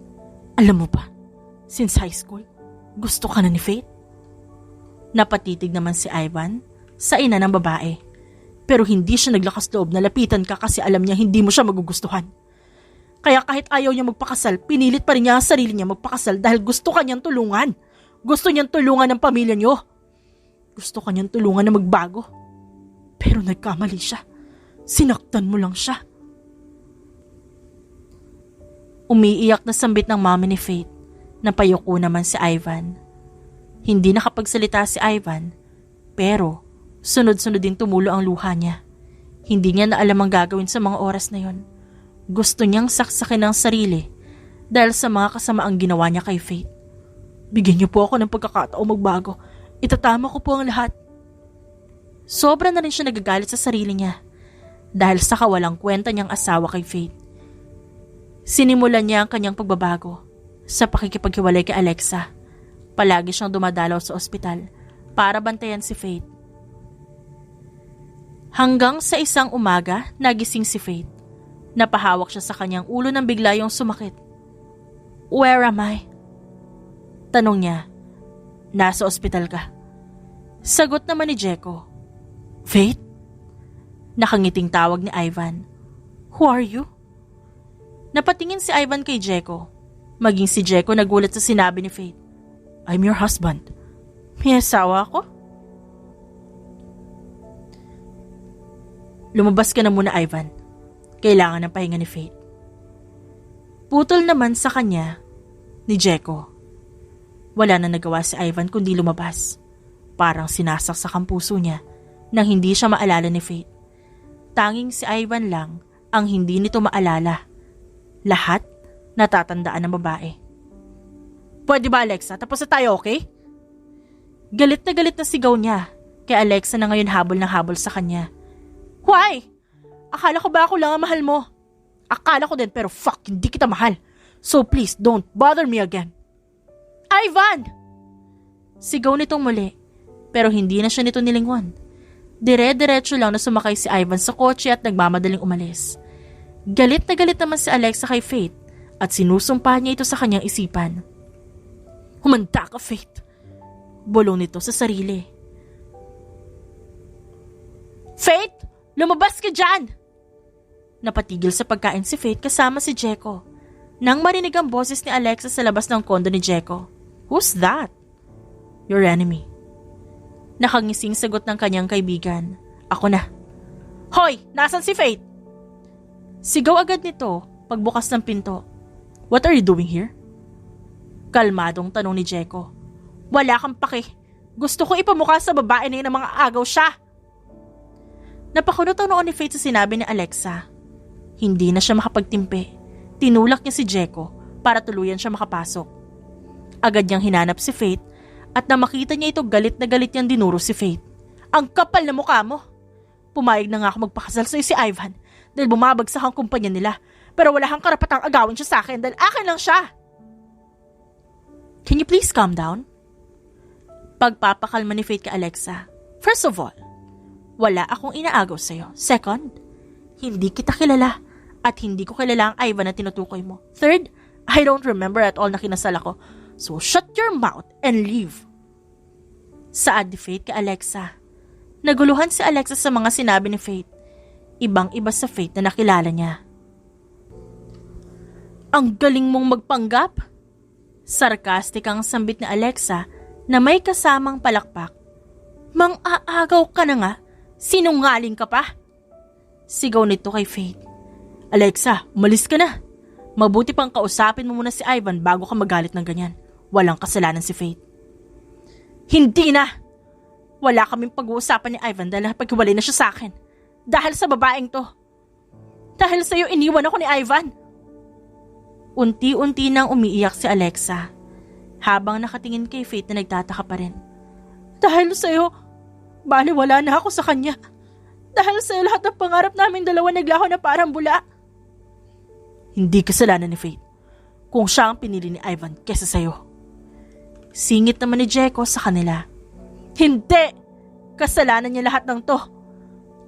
Alam mo ba, since high school, gusto ka na ni Faith? Napatitig naman si Ivan sa ina ng babae. Pero hindi siya naglakas loob na lapitan ka kasi alam niya hindi mo siya magugustuhan. Kaya kahit ayaw niya magpakasal, pinilit pa rin niya ang sarili niya magpakasal dahil gusto kanyang tulungan. Gusto niyang tulungan ng pamilya niyo. Gusto kanyang tulungan na magbago. Pero nagkamali siya. Sinaktan mo lang siya. Umiiyak na sambit ng mami ni Faith. Napayuko naman si Ivan. Hindi nakapagsalita si Ivan, pero sunod-sunod din tumulo ang luha niya. Hindi niya na alam ang gagawin sa mga oras na yon. Gusto niyang saksakin ang sarili dahil sa mga kasamaang ginawa niya kay Faith. Bigyan niyo po ako ng pagkakataong magbago. Itatama ko po ang lahat. Sobra na rin siya nagagalit sa sarili niya dahil sa kawalang kwenta niyang asawa kay Faith. Sinimulan niya ang kanyang pagbabago sa pakikipaghiwalay kay Alexa. Palagi siyang dumadalaw sa ospital para bantayan si Faith. Hanggang sa isang umaga, nagising si Faith. Napahawak siya sa kanyang ulo nang bigla yung sumakit. "Where am I?" Tanong niya. "Nasa ospital ka." Sagot naman ni Jeko. "Faith?" Nakangiting tawag ni Ivan. "Who are you?" Napatingin si Ivan kay Jeko. Maging si Jeko nagulat sa sinabi ni Faith. "I'm your husband." "May asawa ako?" "Lumabas ka na muna, Ivan. Kailangan ng pahinga ni Faith." Putol naman sa kanya ni Jeko. Wala na nagawa si Ivan kundi lumabas. Parang sinasaksak ang puso niya nang hindi siya maalala ni Faith. Tanging si Ivan lang ang hindi nito maalala. Lahat natatandaan ng babae. "Pwede ba, Alexa? Tapos na tayo, okay?" Galit na sigaw niya kay Alexa na ngayon habol ng habol sa kanya. "Why? Akala ko ba ako lang ang mahal mo? Akala ko din pero fuck, hindi kita mahal. So please don't bother me again." "Ivan!" Sigaw nitong muli pero hindi na siya nito nilingon. Dire-diretso lang na sumakay si Ivan sa kotse at nagmamadaling umalis. Galit na galit naman si Alexa kay Faith at sinusumpa niya ito sa kanyang isipan. "Humanda ka, Faith." Bulong nito sa sarili. "Faith! Lumabas ka dyan!" Napatigil sa pagkain si Faith kasama si Jeko nang marinig ang boses ni Alexa sa labas ng kondo ni Jeko. "Who's that?" "Your enemy." Nakangising sagot ng kanyang kaibigan. "Ako na." "Hoy! Nasaan si Faith?" Sigaw agad nito pagbukas ng pinto. "What are you doing here?" Kalmadong tanong ni Jeko. "Wala kang pake. Gusto ko ipamukha sa babae na yun ng mga agaw siya." Napakunot ang noon ni Faith sa sinabi ni Alexa. Hindi na siya makapagtimpi. Tinulak niya si Jeko para tuluyan siya makapasok. Agad niyang hinanap si Faith at nang makita niya ito galit na galit niyang dinuro si Faith. "Ang kapal na mukha mo! Pumayag na nga ako magpakasal sa'yo si Ivan dahil bumabagsak ang kumpanya nila pero wala kang karapatang agawin siya sa akin dahil akin lang siya." "Can you please calm down?" Pagpapakalma ni Faith kay Alexa. "First of all, wala akong inaagaw sa'yo. Second, hindi kita kilala at hindi ko kilala ang Ivan na tinutukoy mo. Third, I don't remember at all na kinasal ako. So shut your mouth and leave." Saad ni Faith kay Alexa. Naguluhan si Alexa sa mga sinabi ni Faith. Ibang-iba sa Faith na nakilala niya. "Ang galing mong magpanggap!" Sarkastik ang sambit ni Alexa na may kasamang palakpak. "Mang-aagaw ka na nga. Sinungaling ka pa?" Sigaw nito kay Faith. "Alexa, umalis ka na. Mabuti pang kausapin mo muna si Ivan bago ka magalit ng ganyan. Walang kasalanan si Faith." "Hindi na! Wala kaming pag-uusapan ni Ivan dahil napaghiwalay na siya sa akin. Dahil sa babaeng to. Dahil sa'yo iniwan ako ni Ivan." Unti-unti nang umiiyak si Alexa habang nakatingin kay Faith na nagtataka pa rin. "Dahil sa'yo, baliwala na ako sa kanya. Dahil sa'yo lahat ng pangarap naming dalawa naglaho na parang bula." "Hindi kasalanan ni Faith kung siya ang pinili ni Ivan kesa sa'yo." Singit naman ni Jeko sa kanila. "Hindi! Kasalanan niya lahat ng to.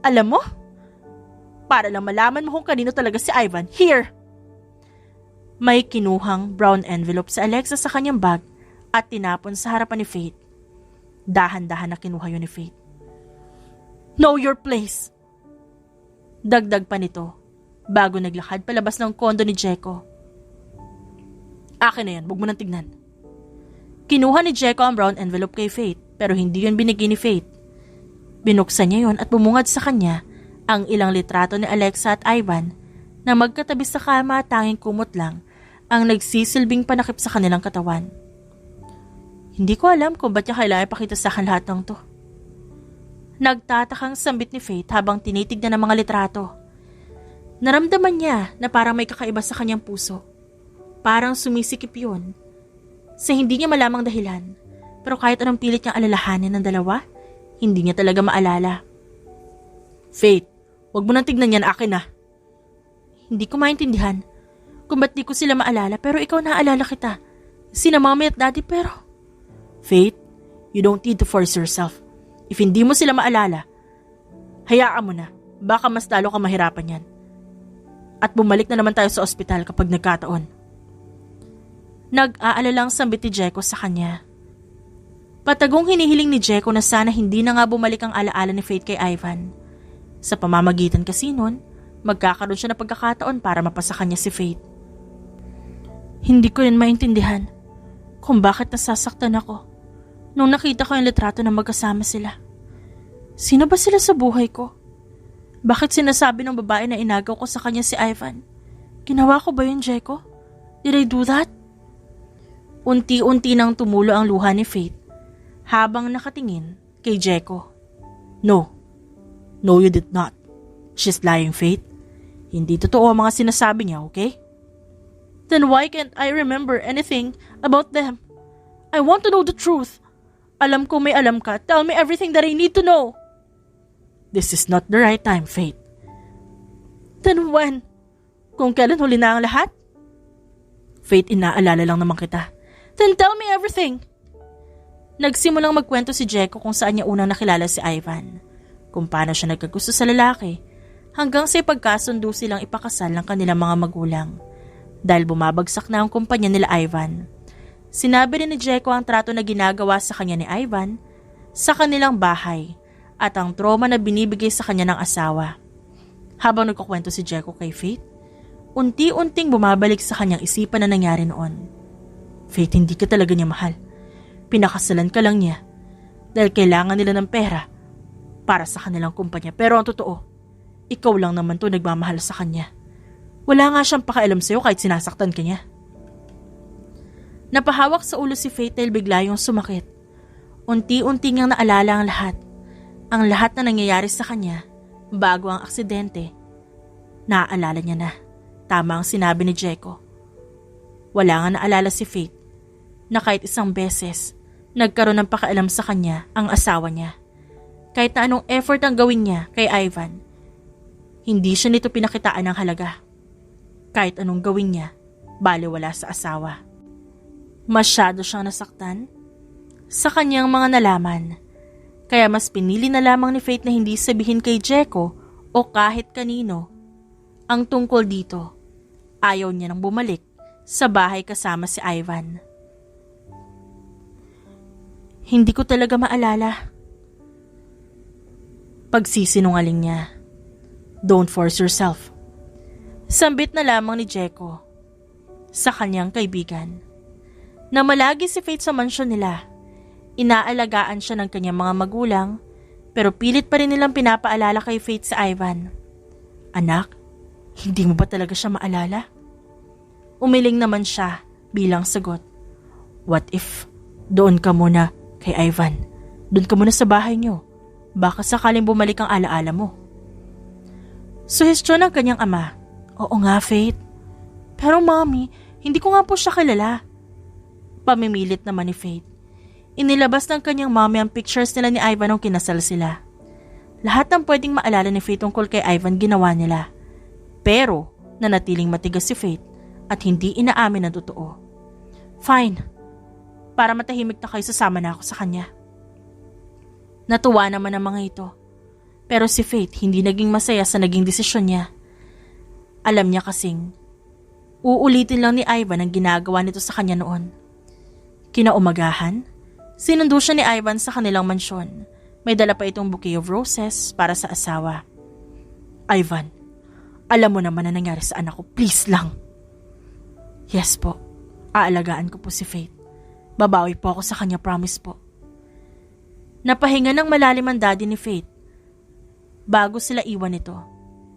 Alam mo, para lang malaman mo kung kanino talaga si Ivan, here!" May kinuhang brown envelope sa Alexa sa kanyang bag at tinapon sa harapan ni Faith. Dahan-dahan na kinuha yun ni Faith. Know your place! Dagdag pa nito bago naglakad palabas ng kondo ni Jeko. Akin na yan, huwag mo nang tignan. Kinuha ni Jeko ang brown envelope kay Faith pero hindi yun binigay ni Faith. Binuksan niya yun at bumungad sa kanya ang ilang litrato ni Alexa at Ivan na magkatabi sa kama at tanging kumot lang ang nagsisilbing panakip sa kanilang katawan. Hindi ko alam kung ba't niya kailangan ipakita sa akin lahat ng to. Nagtatakang sambit ni Faith habang tinitignan ang mga litrato. Naramdaman niya na parang may kakaiba sa kanyang puso. Parang sumisikip yun. Sa hindi niya malamang dahilan. Pero kahit anong pilit niyang alalahanin ng dalawa, hindi niya talaga maalala. Faith, wag mo nang tignan yan, akin na. Hindi ko maintindihan kung ba't di ko sila maalala pero ikaw naaalala kita. Sina mommy at daddy pero... Faith, you don't need to force yourself. If hindi mo sila maalala, hayaan mo na. Baka mas lalo ka mahirapan yan. At bumalik na naman tayo sa ospital kapag nagkataon. Nag-aalalang sambit ni Jeko sa kanya. Patagong hinihiling ni Jeko na sana hindi na nga bumalik ang alaala ni Faith kay Ivan. Sa pamamagitan kasi nun, magkakaroon siya ng pagkakataon para mapasa kanya si Faith. Hindi ko rin maintindihan kung bakit nasasaktan ako nung nakita ko yung litrato na magkasama sila. Sino ba sila sa buhay ko? Bakit sinasabi ng babae na inagaw ko sa kanya si Ivan? Ginawa ko ba yun, Jeko? Did I do that? Unti-unti nang tumulo ang luha ni Faith habang nakatingin kay Jeko. No. No, you did not. She's lying, Faith. Hindi totoo ang mga sinasabi niya, okay? Then why can't I remember anything about them? I want to know the truth. Alam ko may alam ka. Tell me everything that I need to know. This is not the right time, Faith. Then when? Kung kailan huli na ang lahat? Faith, inaalala lang naman kita. Then tell me everything. Nagsimulang magkwento si Jeko kung saan niya unang nakilala si Ivan. Kung paano siya nagkagusto sa lalaki. Hanggang sa ipagkasundo silang ipakasal ng kanilang mga magulang. Dahil bumabagsak na ang kumpanya nila Ivan. Sinabi rin ni Jeko ang trato na ginagawa sa kanya ni Ivan sa kanilang bahay at ang trauma na binibigay sa kanya ng asawa. Habang nagkukwento si Jeko kay Faith, unti-unting bumabalik sa kanyang isipan na nangyari noon. Faith, hindi ka talaga niya mahal. Pinakasalan ka lang niya dahil kailangan nila ng pera para sa kanilang kumpanya. Pero ang totoo, ikaw lang naman to nagmamahal sa kanya. Wala nga siyang pakialam sa'yo kahit sinasaktan ka niya. Napahawak sa ulo si Faith dahil bigla yung sumakit. Unti-unti ngang naalala ang lahat. Ang lahat na nangyayari sa kanya bago ang aksidente. Naaalala niya na. Tama ang sinabi ni Jeko. Wala nga naalala si Faith na kahit isang beses nagkaroon ng pakialam sa kanya ang asawa niya. Kahit na anong effort ang gawin niya kay Ivan, hindi siya nito pinakitaan ng halaga. Kahit anong gawin niya, baliwala sa asawa. Masyado siyang nasaktan sa kanyang mga nalaman. Kaya mas pinili na lamang ni Faith na hindi sabihin kay Jeko o kahit kanino ang tungkol dito. Ayaw niya nang bumalik sa bahay kasama si Ivan. Hindi ko talaga maalala. Pagsisinungaling niya. Don't force yourself. Sambit na lamang ni Jeko sa kanyang kaibigan. Na malagi si Faith sa mansyon nila. Inaalagaan siya ng kanyang mga magulang pero pilit pa rin nilang pinapaalala kay Faith sa Ivan. Anak, hindi mo ba talaga siya maalala? Umiling naman siya bilang sagot. What if doon ka muna kay Ivan? Doon ka muna sa bahay niyo. Baka sakaling bumalik ang alaala mo. Suhestyon ng kanyang ama. Oo nga, Faith. Pero mommy, hindi ko nga po siya kilala. Pamimilit naman ni Faith. Inilabas ng kanyang mommy ang pictures nila ni Ivan nung kinasal sila. Lahat ng pwedeng maalala ni Faith tungkol kay Ivan ginawa nila. Pero nanatiling matigas si Faith at hindi inaamin na totoo. Fine. Para matahimik na kayo, sasama na ako sa kanya. Natuwa naman ang mga ito. Pero si Faith hindi naging masaya sa naging desisyon niya. Alam niya kasing uulitin lang ni Ivan ang ginagawa nito sa kanya noon. Kinaumagahan, Sinundo siya ni Ivan sa kanilang mansyon. May dala pa itong bouquet of roses para sa asawa. Ivan, alam mo naman na nangyari sa anak ko. Please lang. Yes po. Aalagaan ko po si Faith. Babawi po ako sa kanya, promise po. Napahinga ng malalim ang daddy ni Faith. Bago sila iwan ito,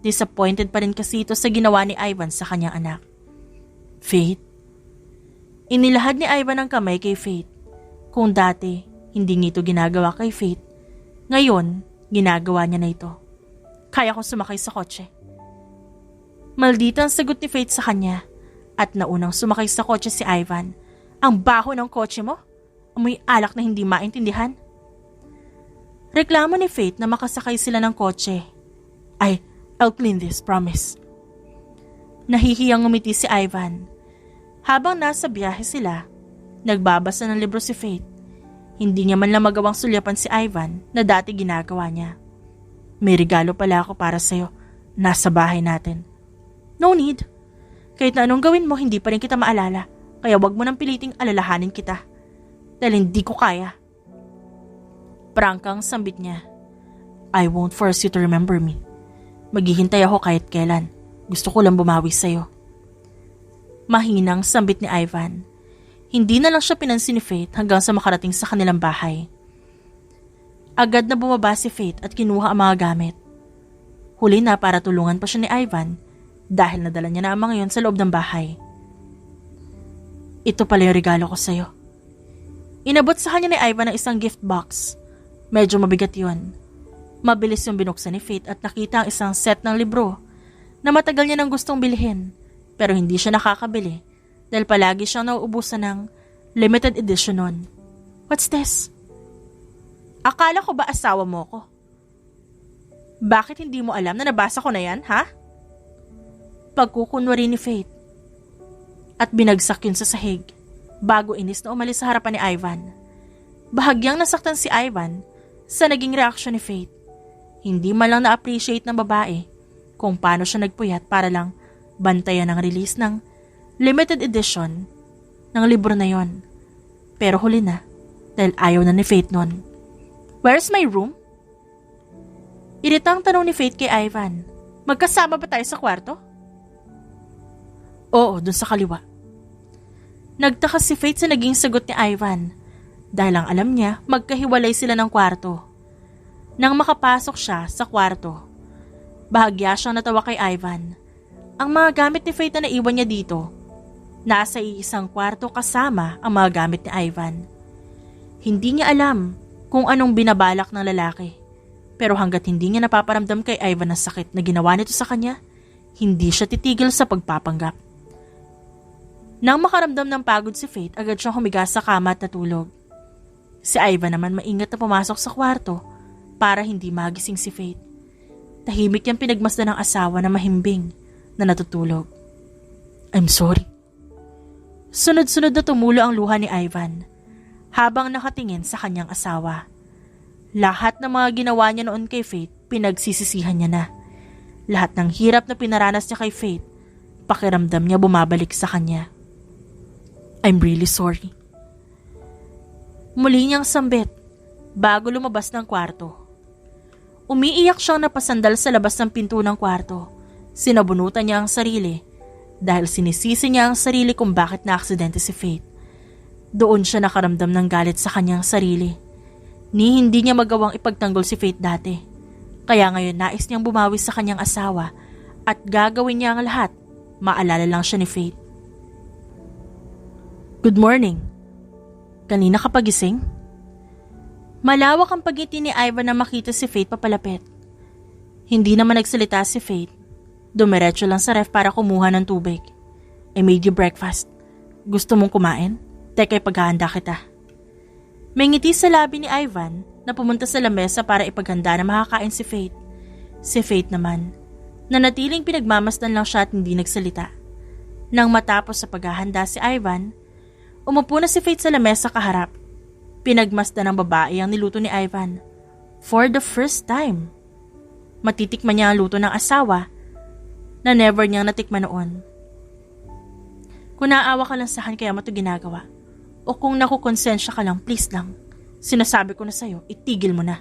disappointed pa rin kasi ito sa ginawa ni Ivan sa kanyang anak. Faith? Inilahad ni Ivan ang kamay kay Faith. Kung dati, hindi niya ito ginagawa kay Faith, ngayon, ginagawa niya na ito. Kaya kong sumakay sa kotse. Maldita ang sagot ni Faith sa kanya. At naunang sumakay sa kotse si Ivan. Ang baho ng kotse mo? Amoy alak na hindi maintindihan. Reklamo ni Faith na makasakay sila ng kotse. I'll clean this, promise. Nahihiyang ngumiti si Ivan. Habang nasa biyahe sila, nagbabasa ng libro si Faith. Hindi niya man lang magawang sulyapan si Ivan na dati ginagawa niya. May regalo pala ako para sa'yo. Nasa bahay natin. No need. Kahit na anong gawin mo, hindi pa rin kita maalala. Kaya wag mo nang piliting alalahanin kita. Dahil hindi ko kaya. Prangkang sambit niya. I won't force you to remember me. Maghihintay ako kahit kailan. Gusto ko lang bumawi sa'yo. Mahinang sambit ni Ivan. Hindi na lang siya pinansin ni Faith hanggang sa makarating sa kanilang bahay. Agad na bumaba si Faith at kinuha ang mga gamit. Huli na para tulungan pa siya ni Ivan dahil nadala niya na ang mga yon sa loob ng bahay. Ito pala yung regalo ko sa'yo. Inabot sa kanya ni Ivan ang isang gift box. Medyo mabigat yon. Mabilis yung binuksan ni Faith at nakita ang isang set ng libro na matagal niya nang gustong bilhin pero hindi siya nakakabili dahil palagi siyang nauubusan ng limited edition nun. What's this? Akala ko ba asawa mo ko? Bakit hindi mo alam na nabasa ko na yan, ha? Pagkukunwari ni Faith. At binagsak yun sa sahig bago inis na umalis sa harapan ni Ivan. Bahagyang nasaktan si Ivan sa naging reaksyon ni Faith. Hindi man lang na-appreciate ng babae kung paano siya nagpuyat para lang bantayan ang release ng limited edition ng libro na yon. Pero huli na dahil ayaw na ni Faith nun. Where's my room? Iritang tanong ni Faith kay Ivan. Magkasama ba tayo sa kwarto? Oo, dun sa kaliwa. Nagtaka si Faith sa naging sagot ni Ivan dahil ang alam niya magkahiwalay sila ng kwarto. Nang makapasok siya sa kwarto, bahagya siyang natawa kay Ivan. Ang mga gamit ni Faith na naiwan niya dito, nasa isang kwarto kasama ang mga gamit ni Ivan. Hindi niya alam kung anong binabalak ng lalaki. Pero hanggat hindi niya napaparamdam kay Ivan ang sakit na ginawa nito sa kanya, hindi siya titigil sa pagpapanggap. Nang makaramdam ng pagod si Faith, agad siyang humiga sa kama at natulog. Si Ivan naman maingat na pumasok sa kwarto para hindi magising si Faith. Tahimik niyang pinagmasdan ng asawa na mahimbing na natutulog. I'm sorry. Sunod-sunod na tumulo ang luha ni Ivan habang nakatingin sa kanyang asawa. Lahat ng mga ginawa niya noon kay Faith, pinagsisisihan niya na. Lahat ng hirap na pinaranas niya kay Faith, pakiramdam niya bumabalik sa kanya. I'm really sorry. Muli niyang sambit bago lumabas ng kwarto. Umiiyak siyang napasandal sa labas ng pinto ng kwarto. Sinabunutan niya ang sarili dahil sinisisi niya ang sarili kung bakit na-aksidente si Faith. Doon siya nakaramdam ng galit sa kanyang sarili. Ni hindi niya magawang ipagtanggol si Faith dati. Kaya ngayon nais niyang bumawi sa kanyang asawa at gagawin niya ang lahat. Maalala lang siya ni Faith. Good morning. Kanina ka pagising? Malawak ang pagngiti ni Ivan na makita si Faith papalapit. Hindi naman nagsalita si Faith. Dumiretso lang sa ref para kumuha ng tubig. I made you breakfast. Gusto mong kumain? Teka, ipaghahanda kita. May ngiti sa labi ni Ivan na pumunta sa lamesa para ipaghanda na makakain si Faith. Si Faith naman, nanatiling pinagmamasdan lang siya at hindi nagsalita. Nang matapos sa paghahanda si Ivan, umupo na si Faith sa lamesa kaharap. Pinagmasdan ng babae ang niluto ni Ivan. For the first time. Matitikman niya ang luto ng asawa na never niyang natikman noon. Kung naawa ka lang sa akin kaya mo ito ginagawa. O kung nakukonsensya ka lang, please lang. Sinasabi ko na sa'yo, itigil mo na.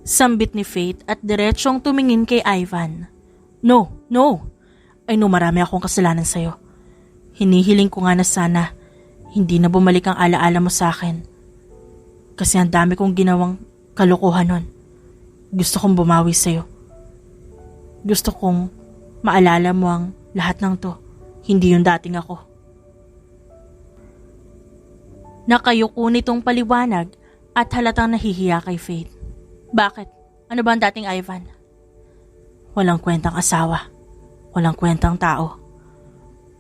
Sambit ni Faith at diretsyong tumingin kay Ivan. No. I know marami akong kasalanan sa'yo. Hinihiling ko nga na sana hindi na bumalik ang alaala mo sa akin. Kasi ang dami kong ginawang kalokohan nun. Gusto kong bumawi sa'yo. Gusto kong maalala mo ang lahat ng to. Hindi yung dating ako. Nakayuko nitong paliwanag at halatang nahihiya kay Faith. Bakit? Ano ba ang dating Ivan? Walang kwentang asawa. Walang kwentang tao.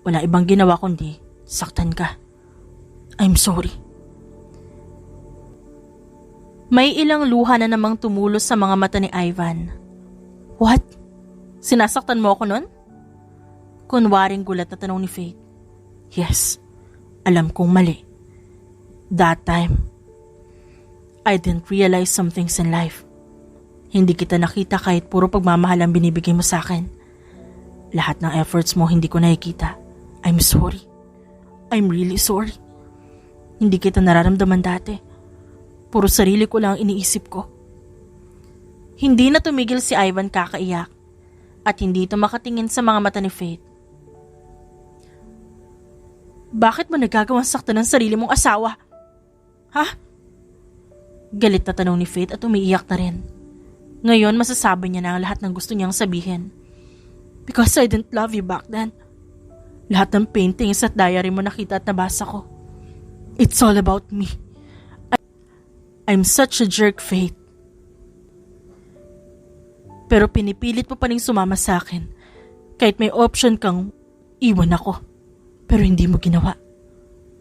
Wala ibang ginawa kundi saktan ka. I'm sorry. May ilang luha na namang tumulos sa mga mata ni Ivan. What? Sinasaktan mo ako nun? Kunwaring gulat na tanong ni Faith. Yes, alam kong mali. That time, I didn't realize some things in life. Hindi kita nakita kahit puro pagmamahal ang binibigay mo sa akin. Lahat ng efforts mo hindi ko nakikita. I'm sorry. I'm really sorry. Hindi kita nararamdaman dati. Puro sarili ko lang ang iniisip ko. Hindi na tumigil si Ivan kakaiyak at hindi ito makatingin sa mga mata ni Faith. Bakit mo nagagawang saktan ng sarili mong asawa? Ha? Galit na tanong ni Faith at umiiyak na rin. Ngayon masasabi niya na ang lahat ng gusto niyang sabihin. Because I didn't love you back then. Lahat ng paintings at diary mo nakita at nabasa ko. It's all about me. I'm such a jerk, Faith. Pero pinipilit mo pa rin sumama sa akin. Kahit may option kang iwan ako. Pero hindi mo ginawa.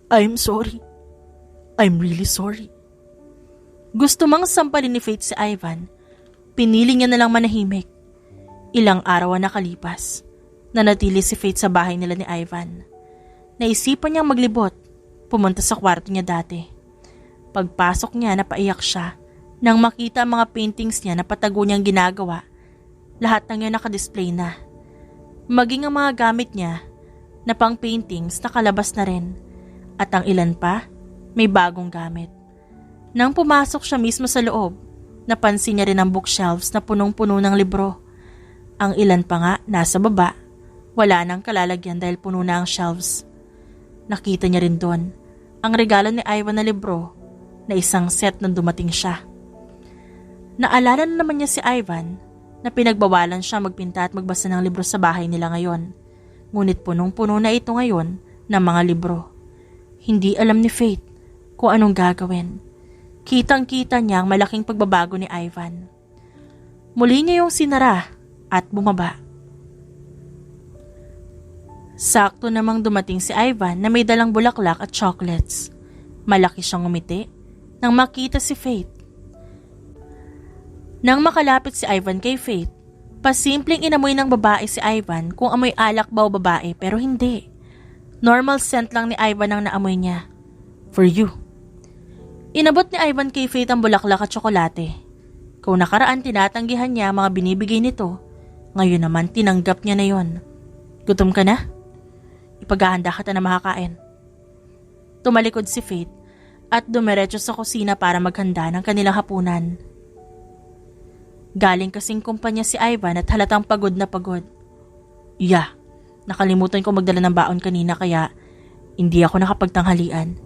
I'm sorry. I'm really sorry. Gusto mang sampalin ni Faith si Ivan. Pinili niya na lang manahimik. Ilang araw na nakalipas. Nanatili si Faith sa bahay nila ni Ivan. Naisipan niyang maglibot. Pumunta sa kwarto niya dati. Pagpasok niya napaiyak siya nang makita ang mga paintings niya na patago niyang ginagawa. Lahat ng yun nakadisplay na. Maging ang mga gamit niya na pang paintings nakalabas na rin. At ang ilan pa, may bagong gamit. Nang pumasok siya mismo sa loob, napansin niya rin ang bookshelves na punong-puno ng libro. Ang ilan pa nga nasa baba, wala nang kalalagyan dahil puno na ang shelves. Nakita niya rin doon ang regalo ni Ivan na libro na isang set nang dumating siya. Naalala na naman niya si Ivan na pinagbawalan siya magpinta at magbasa ng libro sa bahay nila ngayon. Ngunit punong-puno na ito ngayon ng mga libro. Hindi alam ni Faith kung anong gagawin. Kitang-kita niya ang malaking pagbabago ni Ivan. Muli niya yung sinara at bumaba. Sakto namang dumating si Ivan na may dalang bulaklak at chocolates. Malaki siyang umiti nang makita si Faith. Nang makalapit si Ivan kay Faith, pasimpleng inamoy ng babae si Ivan kung amoy alak ba o babae pero hindi. Normal scent lang ni Ivan ang naamoy niya. For you. Inabot ni Ivan kay Faith ang bulaklak at tsokolate. Kung nakaraan tinatanggihan niya ang mga binibigay nito, ngayon naman tinanggap niya na yon. Gutom ka na? Ipaghahanda ka na makakain. Tumalikod si Faith at dumiretso sa kusina para maghanda ng kanilang hapunan. Galing kasing kumpanya si Ivan at halatang pagod na pagod. Yeah, nakalimutan ko magdala ng baon kanina kaya hindi ako nakapagtanghalian.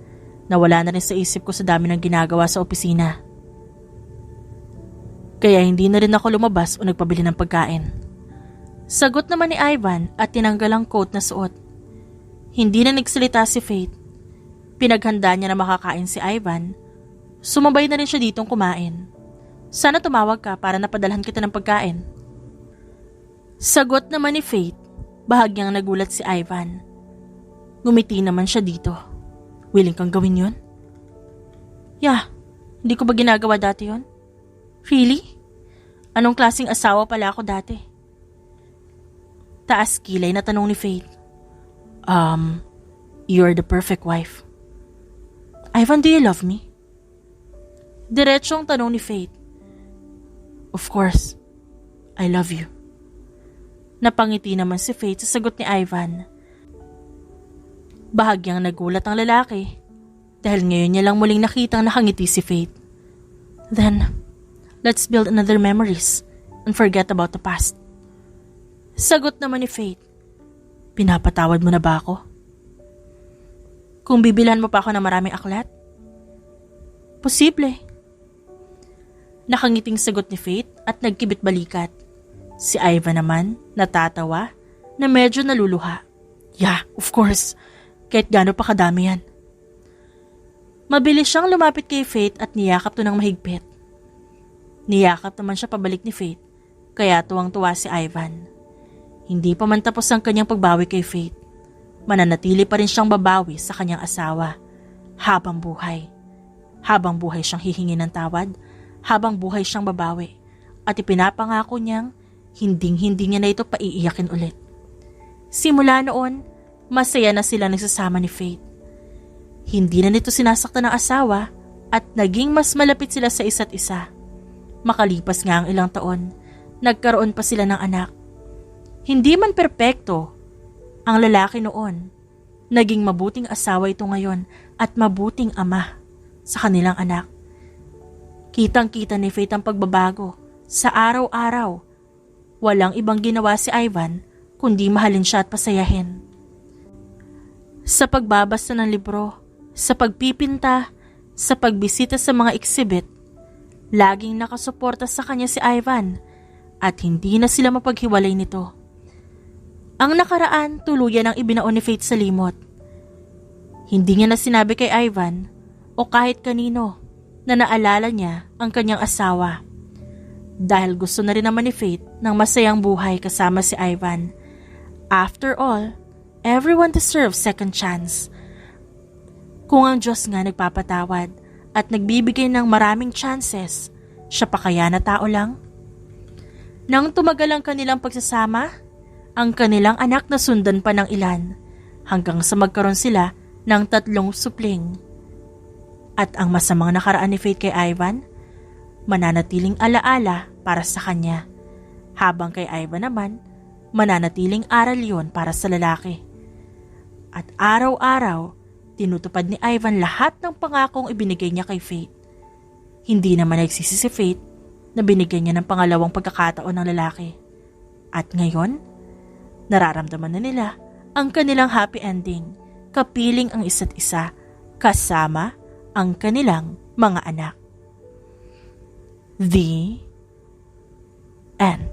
Nawala na rin sa isip ko sa dami ng ginagawa sa opisina. Kaya hindi na rin ako lumabas o nagpabili ng pagkain. Sagot naman ni Ivan at tinanggal ang coat na suot. Hindi na nagsalita si Faith. Pinaghanda niya na makakain si Ivan. Sumabay na rin siya ditong kumain. Sana tumawag ka para napadalhan kita ng pagkain. Sagot naman ni Faith, bahagyang nagulat si Ivan. Ngumiti naman siya dito. Willing kang gawin yun? Yeah, hindi ko ba ginagawa dati yun? Really? Anong klaseng asawa pala ako dati? Taas kilay na tanong ni Faith. You're the perfect wife. Ivan, do you love me? Diretsong tanong ni Faith. Of course, I love you. Napangiti naman si Faith sa sagot ni Ivan. Bahagyang nagulat ang lalaki. dahil ngayon niya lang muling nakitang nakangiti si Faith. Then, let's build another memories and forget about the past. Sagot naman ni Faith. Pinapatawad mo na ba ako? Kung bibilhan mo pa ako ng maraming aklat? Posible. Nakangiting sagot ni Faith at nagkibit balikat. Si Ivan naman, natatawa, na medyo naluluha. Yeah, of course. Kahit gaano pa kadami yan. Mabilis siyang lumapit kay Faith at niyakap to ng mahigpit. Niyakap naman siya pabalik ni Faith, kaya tuwang-tuwa si Ivan. Hindi pa man tapos ang kanyang pagbawi kay Faith. Mananatili pa rin siyang babawi sa kanyang asawa habang buhay. Habang buhay siyang hihingi ng tawad, habang buhay siyang babawi, at ipinapangako niyang hinding-hindi niya na ito paiiyakin ulit. Simula noon, masaya na sila nagsasama ni Faith. Hindi na nito sinasaktan ng asawa at naging mas malapit sila sa isa't isa. Makalipas nga ang ilang taon, nagkaroon pa sila ng anak. Hindi man perpekto ang lalaki noon. Naging mabuting asawa ito ngayon at mabuting ama sa kanilang anak. Kitang-kita ni Faith ang pagbabago sa araw-araw. Walang ibang ginawa si Ivan kundi mahalin siya at pasayahin. Sa pagbabasa ng libro, sa pagpipinta, sa pagbisita sa mga exhibit, laging nakasuporta sa kanya si Ivan at hindi na sila mapaghiwalay nito. Ang nakaraan tuluyan ang ibinaon ni Faith sa limot. Hindi niya na sinabi kay Ivan o kahit kanino na naalala niya ang kanyang asawa. Dahil gusto na rin naman ni Faith ng masayang buhay kasama si Ivan. After all, everyone deserves second chance. Kung ang Diyos nga nagpapatawad at nagbibigay ng maraming chances, siya pa kaya na tao lang? Nang tumagal ang kanilang pagsasama, ang kanilang anak na sundan pa ng ilan hanggang sa magkaroon sila ng 3 supling. At ang masamang nakaraan ni Faith kay Ivan, mananatiling alaala para sa kanya, habang kay Ivan naman, mananatiling aral yun para sa lalaki. At araw-araw, tinutupad ni Ivan lahat ng pangakong ibinigay niya kay Faith. Hindi naman nagsisi si Faith na binigyan niya ng pangalawang pagkakataon ng lalaki. At ngayon, nararamdaman na nila ang kanilang happy ending, kapiling ang isa't isa, kasama ang kanilang mga anak. The end.